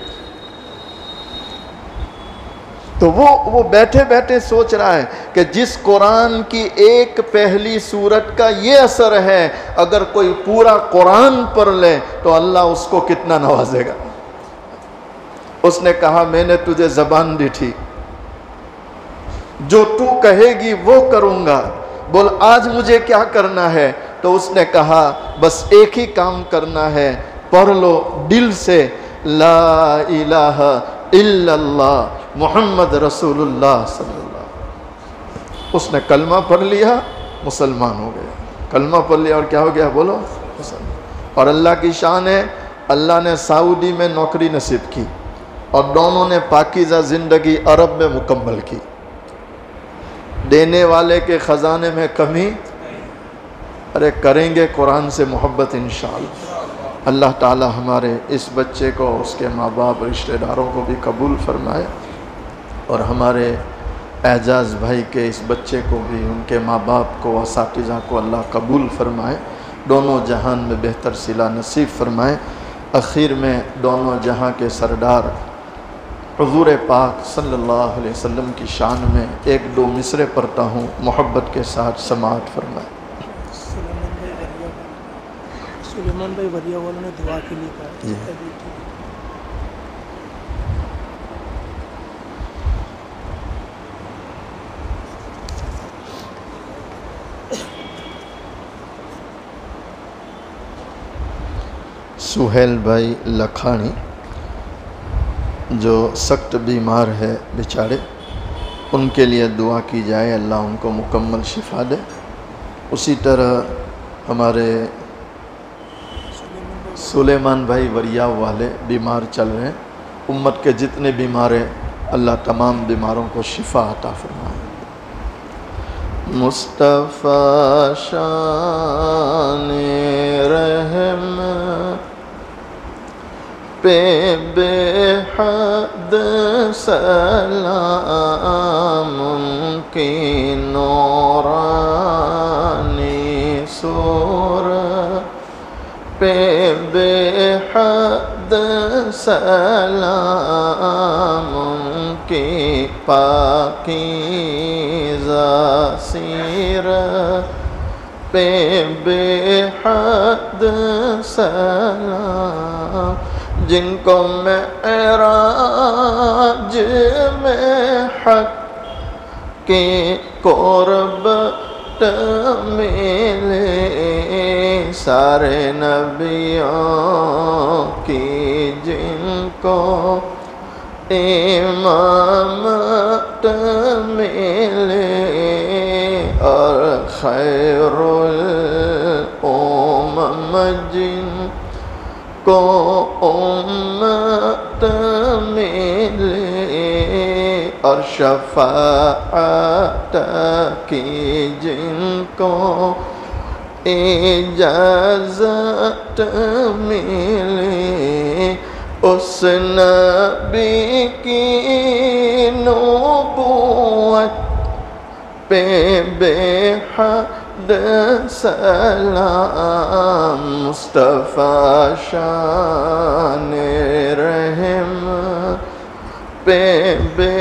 تو وہ بیٹھے بیٹھے سوچ رہا ہے کہ جس قرآن کی ایک پہلی سورت کا یہ اثر ہے، اگر کوئی پورا قرآن پڑھ لے تو اللہ اس کو کتنا نوازے گا۔ اس نے کہا میں نے تجھے زبان دی تھی، جو تو کہے گی وہ کروں گا، بول آج مجھے کیا کرنا ہے؟ تو اس نے کہا بس ایک ہی کام کرنا ہے، پڑھ لو دل سے لا الہ الا اللہ محمد رسول اللہ صلی اللہ علیہ وسلم۔ اس نے کلمہ پڑھ لیا، مسلمان ہو گیا، کلمہ پڑھ لیا اور کیا ہو گیا؟ بولو مسلمان۔ اور اللہ کی شان ہے، اللہ نے سعودی میں نوکری نصیب کی اور دونوں نے پاکیزہ زندگی عرب میں مکمل کی۔ دینے والے کے خزانے میں کمی، ارے کریں گے قرآن سے محبت انشاءاللہ۔ اللہ تعالی ہمارے اس بچے کو، اس کے ماں باپ، رشتہ داروں کو بھی قبول فرمائے، اور ہمارے اعجاز بھائی کے اس بچے کو بھی، ان کے ماں باپ کو، اساتذہ کو اللہ قبول فرمائے، دونوں جہان میں بہتر صلہ نصیب فرمائے۔ اخیر میں دونوں جہاں کے سردار حضور پاک صلی اللہ علیہ وسلم کی شان میں 1-2 مصرے پڑھتا ہوں، محبت کے ساتھ سماعت فرمائے۔ سلیمان بھائی وریا والوں نے دعا کے لیے کہا۔ سہیل بھائی لکھانی جو سخت بیمار ہے بیچارے، ان کے لیے دعا کی جائے، اللہ ان کو مکمل شفا دے۔ اسی طرح ہمارے سلیمان بھائی وریا والے بیمار چل رہے ہیں، امت کے جتنے بیمار ہیں اللہ تمام بیماروں کو شفا عطا فرمائے۔ مصطفیٰ شان رحمت پہ بے حد سلام، کی نورانی صورت پہ بے حد سلام، کی پاکیزہ سیرت پہ بے حد سلام، جن کو معراج میں حق کی قربت ملے، سارے نبیوں کی جن کو امامت ملے، اور خیر الامم جن کو امت ملے، اور شفاعت کی جن کو اجازت ملی، اس نبی کی نبوت پہ بے حد سلام، مصطفیٰ شان رحم پہ بے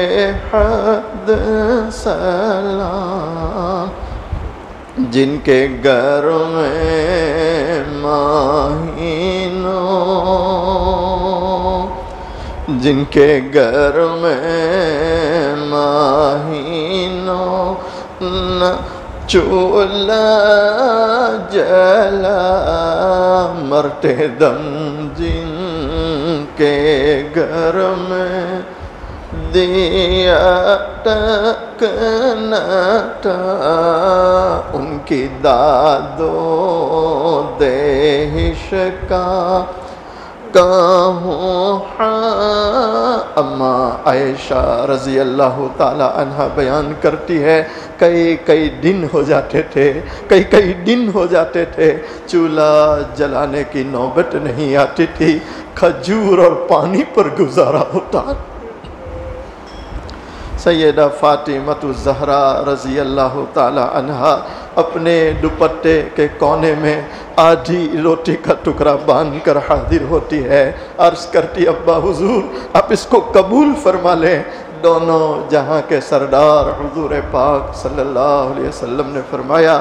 حد سلام، جن کے گھر میں مہینوں، جن کے گھر میں مہینوں نہ چولہا جلا، مرتے دم جن کے گھر میں دیا ٹکنا تھا، ان کی داد و دہش کا کہوں اما عائشہ رضی اللہ تعالی عنہ بیان کرتی ہے، کئی دن ہو جاتے تھے، کئی دن ہو جاتے تھے، چولہا جلانے کی نوبت نہیں آتی تھی، کھجور اور پانی پر گزارا ہوتا۔ سیدہ فاطمہ الزہرا رضی اللہ تعالی عنہا اپنے دوپٹے کے کونے میں آدھی روٹی کا ٹکڑا باندھ کر حاضر ہوتی ہے، عرض کرتی ابا حضور آپ اس کو قبول فرما لیں۔ دونوں جہاں کے سردار حضور پاک صلی اللہ علیہ وسلم نے فرمایا،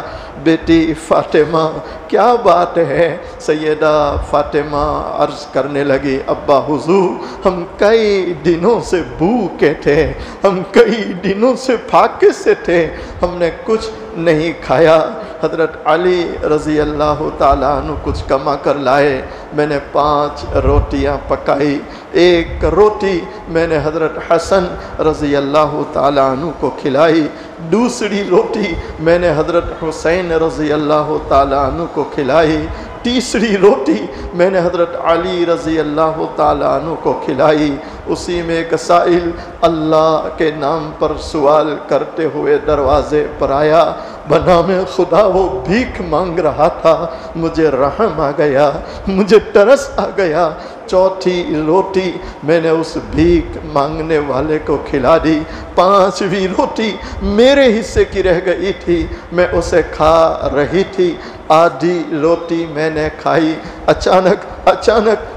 بیٹی فاطمہ کیا بات ہے؟ سیدہ فاطمہ عرض کرنے لگی، ابا حضور ہم کئی دنوں سے بھوکے تھے، ہم کئی دنوں سے پھاکے سے تھے، ہم نے کچھ نہیں کھایا۔ حضرت علی رضی اللہ تعالیٰ عنہ کچھ کما کر لائے، میں نے 5 روٹیاں پکائی، 1 روٹی میں نے حضرت حسن رضی اللہ تعالیٰ عنہ کو کھلائی، دوسری روٹی میں نے حضرت حسین رضی اللہ تعالیٰ عنہ کو کھلائی، تیسری روٹی میں نے حضرت علی رضی اللہ تعالیٰ عنہ کو کھلائی۔ اسی میں ایک سائل اللہ کے نام پر سوال کرتے ہوئے دروازے پر آیا، بنام خدا وہ بھیک مانگ رہا تھا، مجھے رحم آ گیا، مجھے ترس آ گیا، چوتھی روٹی میں نے اس بھیک مانگنے والے کو کھلا دی، 5ویں روٹی میرے حصے کی رہ گئی تھی، میں اسے کھا رہی تھی، آدھی روٹی میں نے کھائی، اچانک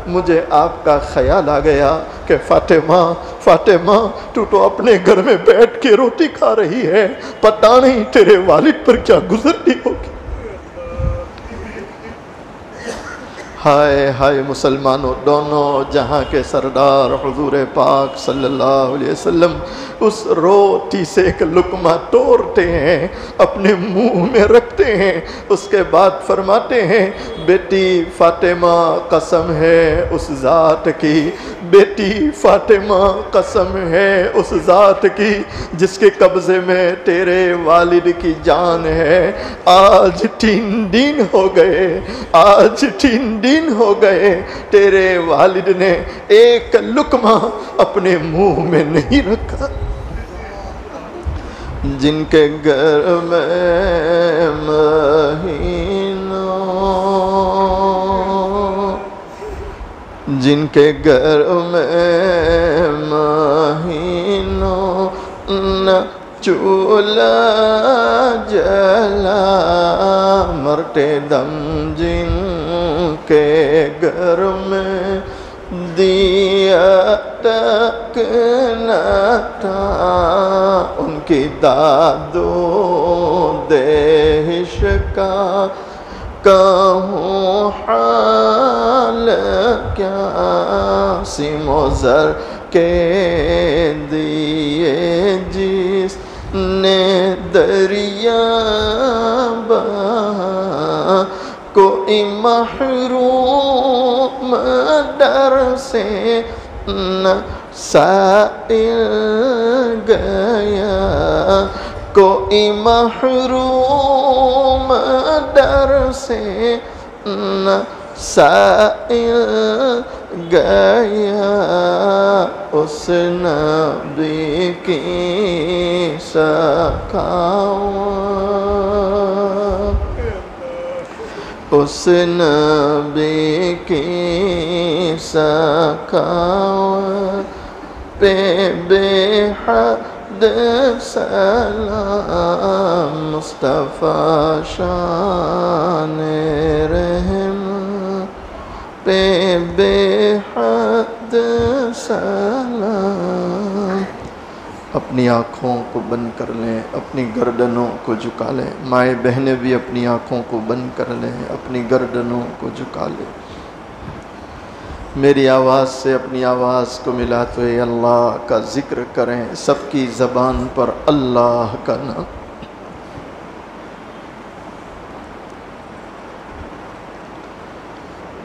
مجھے آپ کا خیال آ گیا کہ فاطمہ تو اپنے گھر میں بیٹھ کے روٹی کھا رہی ہے، پتہ نہیں تیرے والد پر کیا گزرتی ہوگی۔ ہائے مسلمانوں، دونوں جہاں کے سردار حضور پاک صلی اللہ علیہ وسلم اس روٹی سے ایک لقمہ توڑتے ہیں، اپنے منہ میں رکھتے ہیں، اس کے بعد فرماتے ہیں، بیٹی فاطمہ قسم ہے اس ذات کی، بیٹی فاطمہ قسم ہے اس ذات کی جس کے قبضے میں تیرے والد کی جان ہے، آج 3 دن ہو گئے تیرے والد نے ایک لقمہ اپنے منہ میں نہیں رکھا۔ جن کے گھر میں مہینوں نہ چولہا جلا، مرتے دم جن کے گھر میں دیا ٹکنا تھا، ان کی داد و دہش کا کہوں حال کیا، سیم و زر کے دیے جس نے دریا بہا، کوئی محروم در سے نہ سائل گیا، کوئی محروم در سے نہ سائل گیا اس نبی کی سکھاؤں، اس نبی کی سکھاؤں پہ بے حد سلام، مصطفیٰ شان رحم پہ بے حد سلام۔ اپنی آنکھوں کو بند کر لیں، اپنی گردنوں کو جھکا لیں، مائیں بہنیں بھی اپنی آنکھوں کو بند کر لیں، اپنی گردنوں کو جھکا لیں۔ میری آواز سے اپنی آواز کو ملاتے ہوئے اللہ کا ذکر کریں، سب کی زبان پر اللہ کا نام۔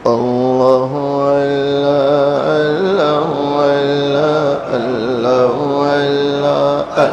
اللہ اللہ اللہ اللہ اللہ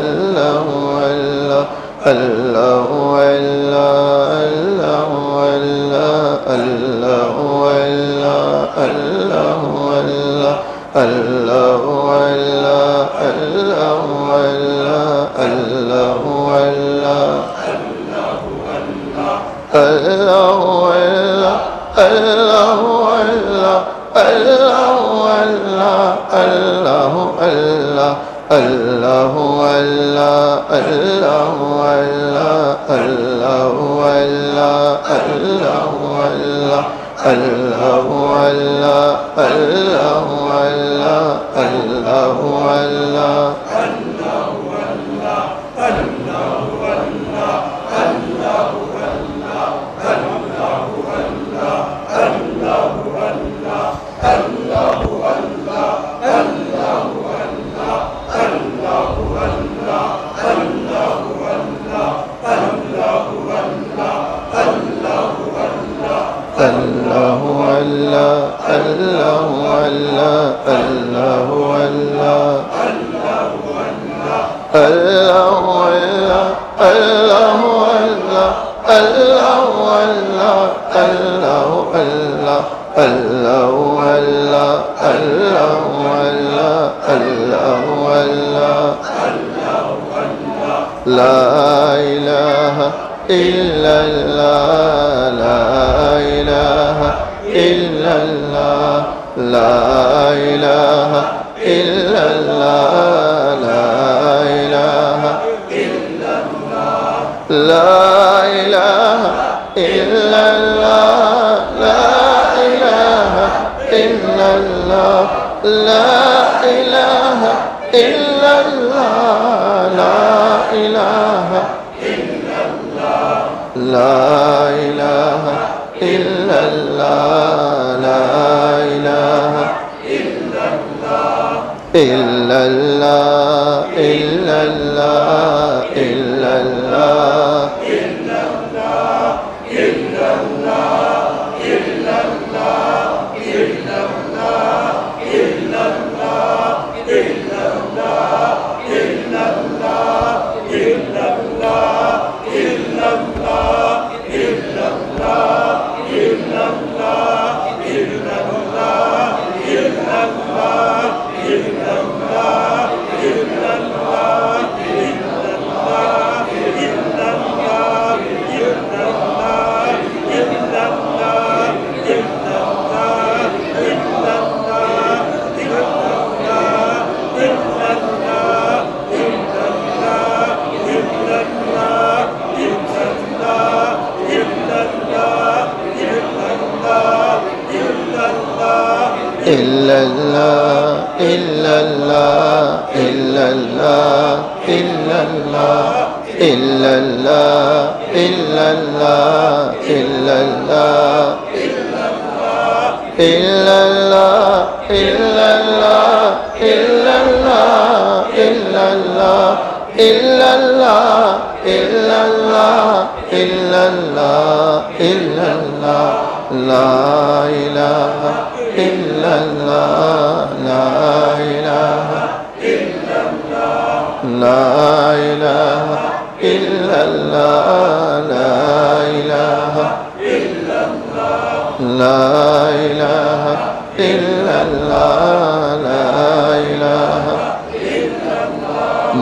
لا الہ الا اللہ لا الہ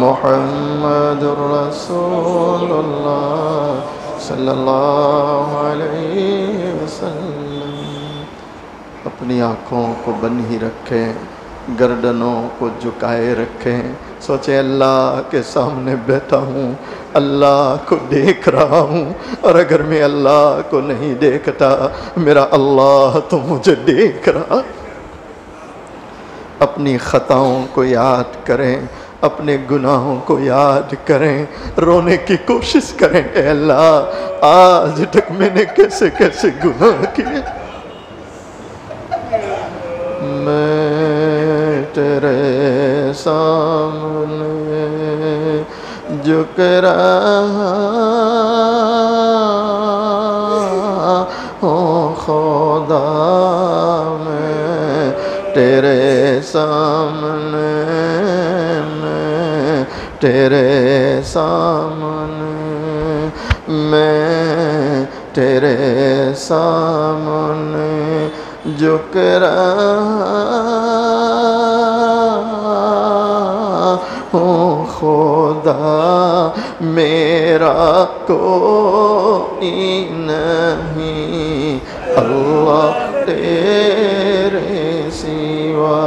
محمد رسول اللہ صلی اللہ علیہ وسلم۔ اپنی آنکھوں کو بند ہی رکھیں، گردنوں کو جھکائے رکھیں، سوچیں اللہ کے سامنے بیٹھا ہوں، اللہ کو دیکھ رہا ہوں، اور اگر میں اللہ کو نہیں دیکھتا میرا اللہ تو مجھے دیکھ رہا۔ اپنی خطاؤں کو یاد کریں، اپنے گناہوں کو یاد کریں، رونے کی کوشش کریں، اے اللہ آج تک میں نے کیسے کیسے گناہ کیے، میں تیرے سامنے جھک رہا ہوں خدا، میں تیرے سامنے، میں تیرے سامنے، میں تیرے سامنے جھک رہا ہوں خدا، میرا کوئی نہیں اللہ تیرے سوا،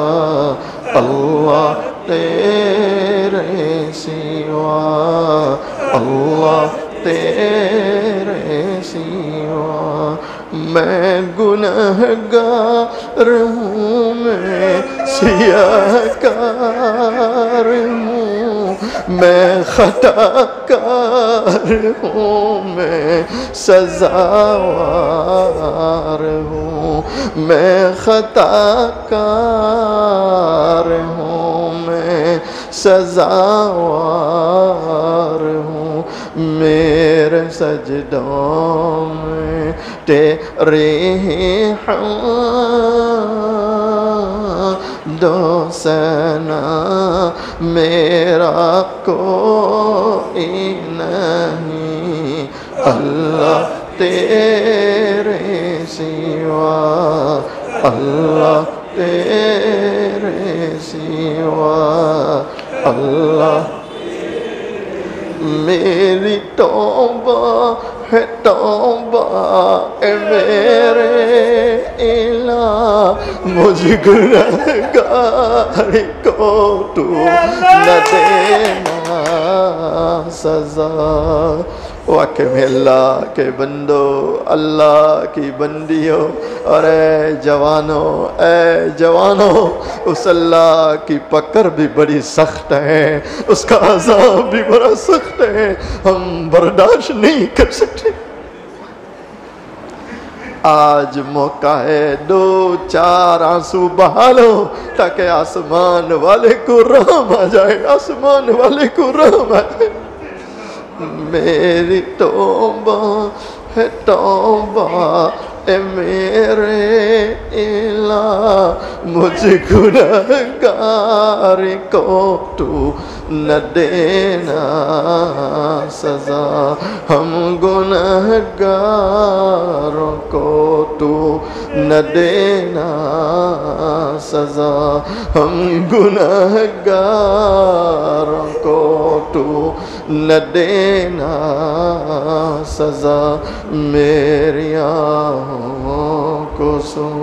اللہ تیرے سوا، اللہ تیرے سوا، میں گنہگار ہوں، میں سیاہ کار ہوں، میں خطا کار ہوں، میں سزاوار ہوں، میں خطا کار ہوں، میں سزاوار ہوں، میرے سجدوں میں تیرے حمد و ثنا، میرا کوئی نہیں اللہ تیرے سوا، اللہ تیرے سوا، اللہ۔ میری توبہ ہے توبہ اے میرے الہ، مجھ گنہگار کو تو نہ دینا سزا۔ واقع میں اللہ کے بندو، اللہ کی بندیوں، اور اے جوانوں، اس اللہ کی پکڑ بھی بڑی سخت ہے، اس کا عذاب بھی بڑا سخت ہے، ہم برداشت نہیں کر سکتے۔ آج موقع ہے، 2-4 آنسو بہا لو تاکہ آسمان والے کو رحم آ جائے، آسمان والے کو رحم آ جائے۔ میری توبہ ہے توبہ اے میرے الہ، مجھ گنہگار کو تو نہ دینا سزا، ہم گنہگاروں کو تو نہ دینا سزا، ہم گنہگاروں کو تو نہ دینا سزا، میری آہوں کو سن،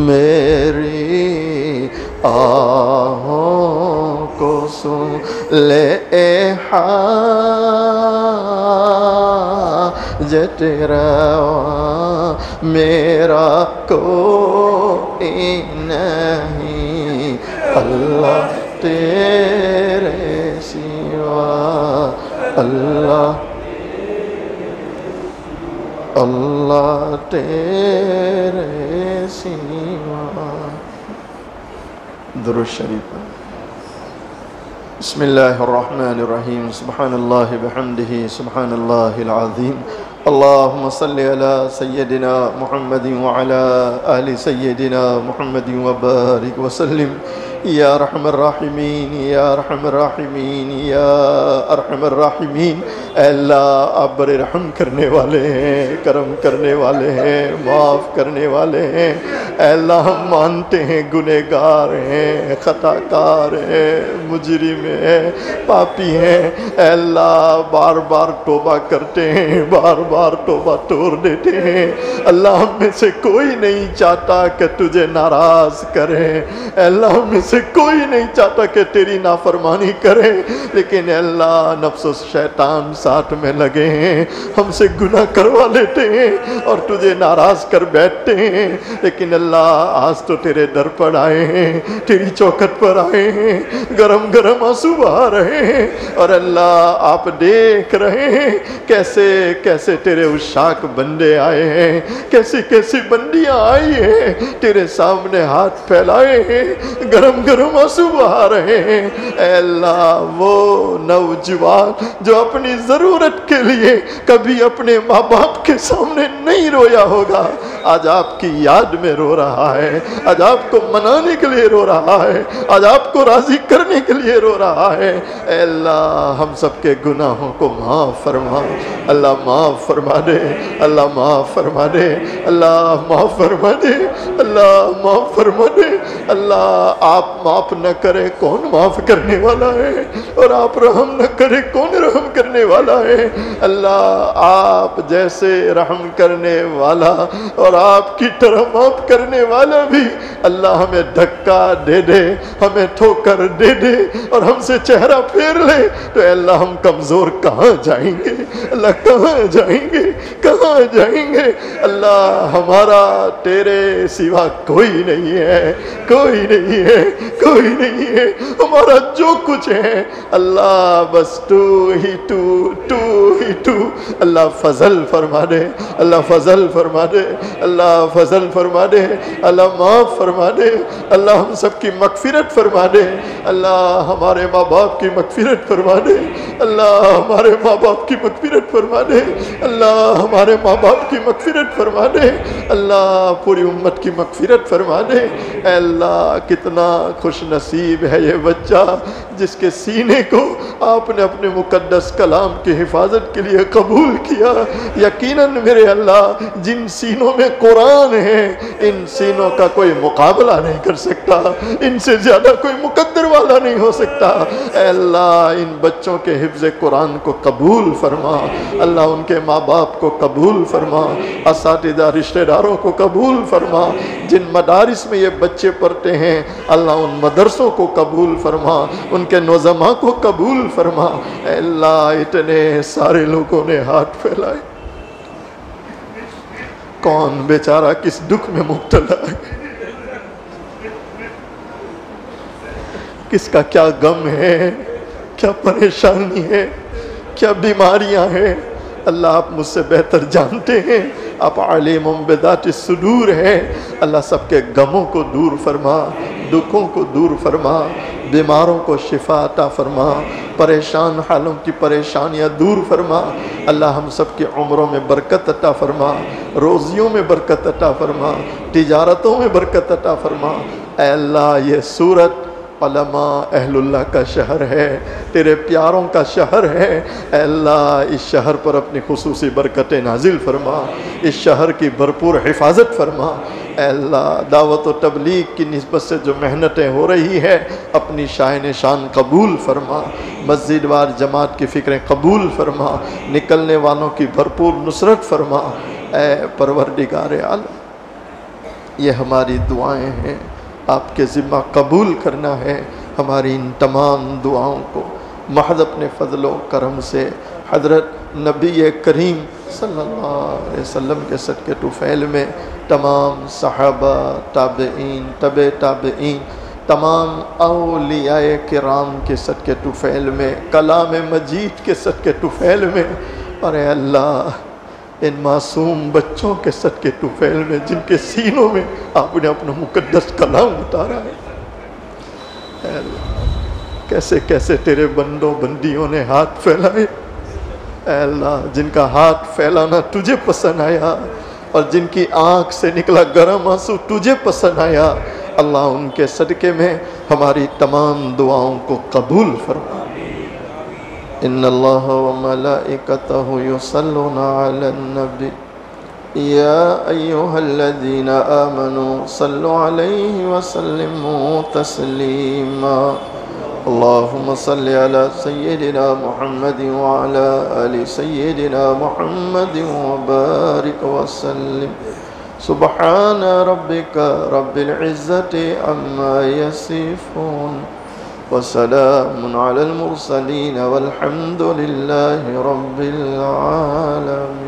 میری آہوں کو سن، لے حاجت روا، میرا کوئی نہیں اللہ تیرے سوا، اللہ اللہ تیرے سوا۔ درود شریف۔ بسم اللہ الرحمن الرحیم، سبحان اللہ بحمدہ، سبحان اللہ العظیم، اللہم صلی علی سیدنا محمد وعلی آل سیدنا محمد وبارک وسلم۔ یا ارحم الراحمین یا ارحم الراحمین یا ارحم الراحمین۔ اے اللہ آپ بڑے رحم کرنے والے ہیں، کرم کرنے والے ہیں، معاف کرنے والے ہیں۔ اے اللہ ہم مانتے ہیں گنہگار ہیں، خطا کار ہیں، مجرم ہیں، پاپی ہیں۔ اے اللہ بار بار توبہ کرتے ہیں، بار بار توبہ توڑ دیتے ہیں۔ اللہ ہم میں سے کوئی نہیں چاہتا کہ تجھے ناراض کرے، اے اللہ ہم میں سے کوئی نہیں چاہتا کہ تیری نافرمانی کرے، لیکن اے اللہ نفس و شیطان ساتھ میں لگے ہیں، ہم سے گناہ کروا لیتے ہیں اور تجھے ناراض کر بیٹھتے ہیں۔ لیکن اللہ آج تو تیرے در پر آئے ہیں، تیری چوکھٹ پر آئے ہیں، گرم گرم آنسو بہا رہے ہیں، اور اللہ آپ دیکھ رہے ہیں کیسے کیسے تیرے عشاق بندے آئے ہیں، کیسی کیسی بندیاں آئی ہیں، تیرے سامنے ہاتھ پھیلائے ہیں، گرم گرم آنسو بہا رہے ہیں۔ اے اللہ وہ نوجوان جو اپنی ضرورت کے لیے کبھی اپنے ماں باپ کے سامنے نہیں رویا ہوگا، آج آپ کی یاد میں رو رہا ہے، آج آپ کو منانے کے لیے رو رہا ہے، آج آپ کو راضی کرنے کے لیے رو رہا ہے۔ اے اللہ ہم سب کے گناہوں کو معاف فرما، اللہ معاف فرما دے، اللہ معاف فرما دے، اللہ معاف فرما دے، اللہ معاف فرما دے۔ اللہ آپ معاف نہ کرے کون معاف کرنے والا ہے، اور آپ رحم نہ کرے کون رحم کرنے والا ہے۔ اللہ آپ جیسے رحم کرنے والا اور آپ کی طرح معاف کرنے والا بھی اللہ ہمیں دھکا دے دے، ہمیں ٹھوکر دے دے اور ہم سے چہرہ پھیر لے تو اے اللہ ہم کمزور کہاں جائیں گے، اللہ کہاں جائیں گے، کہاں جائیں گے۔ اللہ ہمارا تیرے سوا کوئی نہیں ہے، کوئی نہیں ہے، کوئی نہیں ہے، ہمارا جو کچھ ہے اللہ بس تو ہی تو، تو ہی تو۔ اللہ فضل فرما دے، اللہ فضل فرما دے، اللہ فضل فرما دے، اللہ معاف فرما دے، اللہ ہم سب کی مغفرت فرما دے، اللہ ہمارے ماں باپ کی مغفرت فرما دے، اللہ ہمارے ماں باپ کی مغفرت فرما دے، اللہ ہمارے ماں باپ کی مغفرت فرما دے، اللہ پوری امت کی مغفرت فرما دے۔ اے اللہ کتنا خوش نصیب ہے یہ بچہ جس کے سینے کو آپ نے اپنے مقدس کلام کی حفاظت کے لیے قبول کیا۔ یقیناً میرے اللہ جن سینوں میں قرآن ہے ان سینوں کا کوئی مقابلہ نہیں کر سکتا، ان سے زیادہ کوئی مقدر والا نہیں ہو سکتا۔ اے اللہ ان بچوں کے حفظ قرآن کو قبول فرما، اللہ ان کے ماں باپ کو قبول فرما، اساتذہ رشتہ داروں کو قبول فرما، جن مدارس میں یہ بچے پڑھتے ہیں اللہ ان مدرسوں کو قبول فرما، ان کے نظماء کو قبول فرما۔ اے اللہ اتنے سارے لوگوں نے ہاتھ پھیلائے، کون بیچارہ کس دکھ میں مبتلا ہے، کس کا کیا غم ہے، کیا پریشانی ہے، کیا بیماریاں ہیں، اللہ آپ مجھ سے بہتر جانتے ہیں، آپ علیم بذات الصدور ہیں۔ اللہ سب کے غموں کو دور فرما، دکھوں کو دور فرما، بیماروں کو شفا عطا فرما، پریشان حالوں کی پریشانیاں دور فرما۔ اللہ ہم سب کی عمروں میں برکت عطا فرما، روزیوں میں برکت عطا فرما، تجارتوں میں برکت عطا فرما۔ اے اللہ یہ سورت علماء اہل اللہ کا شہر ہے، تیرے پیاروں کا شہر ہے۔ اے اللہ اس شہر پر اپنی خصوصی برکتیں نازل فرما، اس شہر کی بھرپور حفاظت فرما۔ اے اللہ دعوت و تبلیغ کی نسبت سے جو محنتیں ہو رہی ہے اپنی شائن شان قبول فرما، مسجد وار جماعت کی فکریں قبول فرما، نکلنے والوں کی بھرپور نصرت فرما۔ اے پروردگار عالم یہ ہماری دعائیں ہیں، آپ کے ذمہ قبول کرنا ہے۔ ہماری ان تمام دعاؤں کو محض اپنے فضل و کرم سے حضرت نبی کریم صلی اللہ علیہ وسلم کے صدقے طفیل میں تمام صحابہ، تابعین، تبع تابعین، تمام اولیاء کرام کے صدقے طفیل میں، کلام مجید کے صدقے طفیل میں، اور اے اللہ ان معصوم بچوں کے صدقے طفیل میں جن کے سینوں میں آپ نے اپنا مقدس کلام اتارا ہے، اے اللہ کیسے کیسے تیرے بندوں بندیوں نے ہاتھ پھیلائے، اے اللہ جن کا ہاتھ پھیلانا تجھے پسند آیا اور جن کی آنکھ سے نکلا گرم آنسو تجھے پسند آیا، اللہ ان کے صدقے میں ہماری تمام دعاؤں کو قبول فرما۔ ان اللہ و ملائکتہ یصلون علی النبی یا ایہا الذین آمنوا صلوا علیہ وسلموا تسلیما۔ اللہم صلی علی سیدنا محمد وعلی آل سیدنا محمد وبارک وسلم۔ سبحان ربک رب العزت عما یصفون وسلام علی المرسلین والحمد للہ رب العالمین۔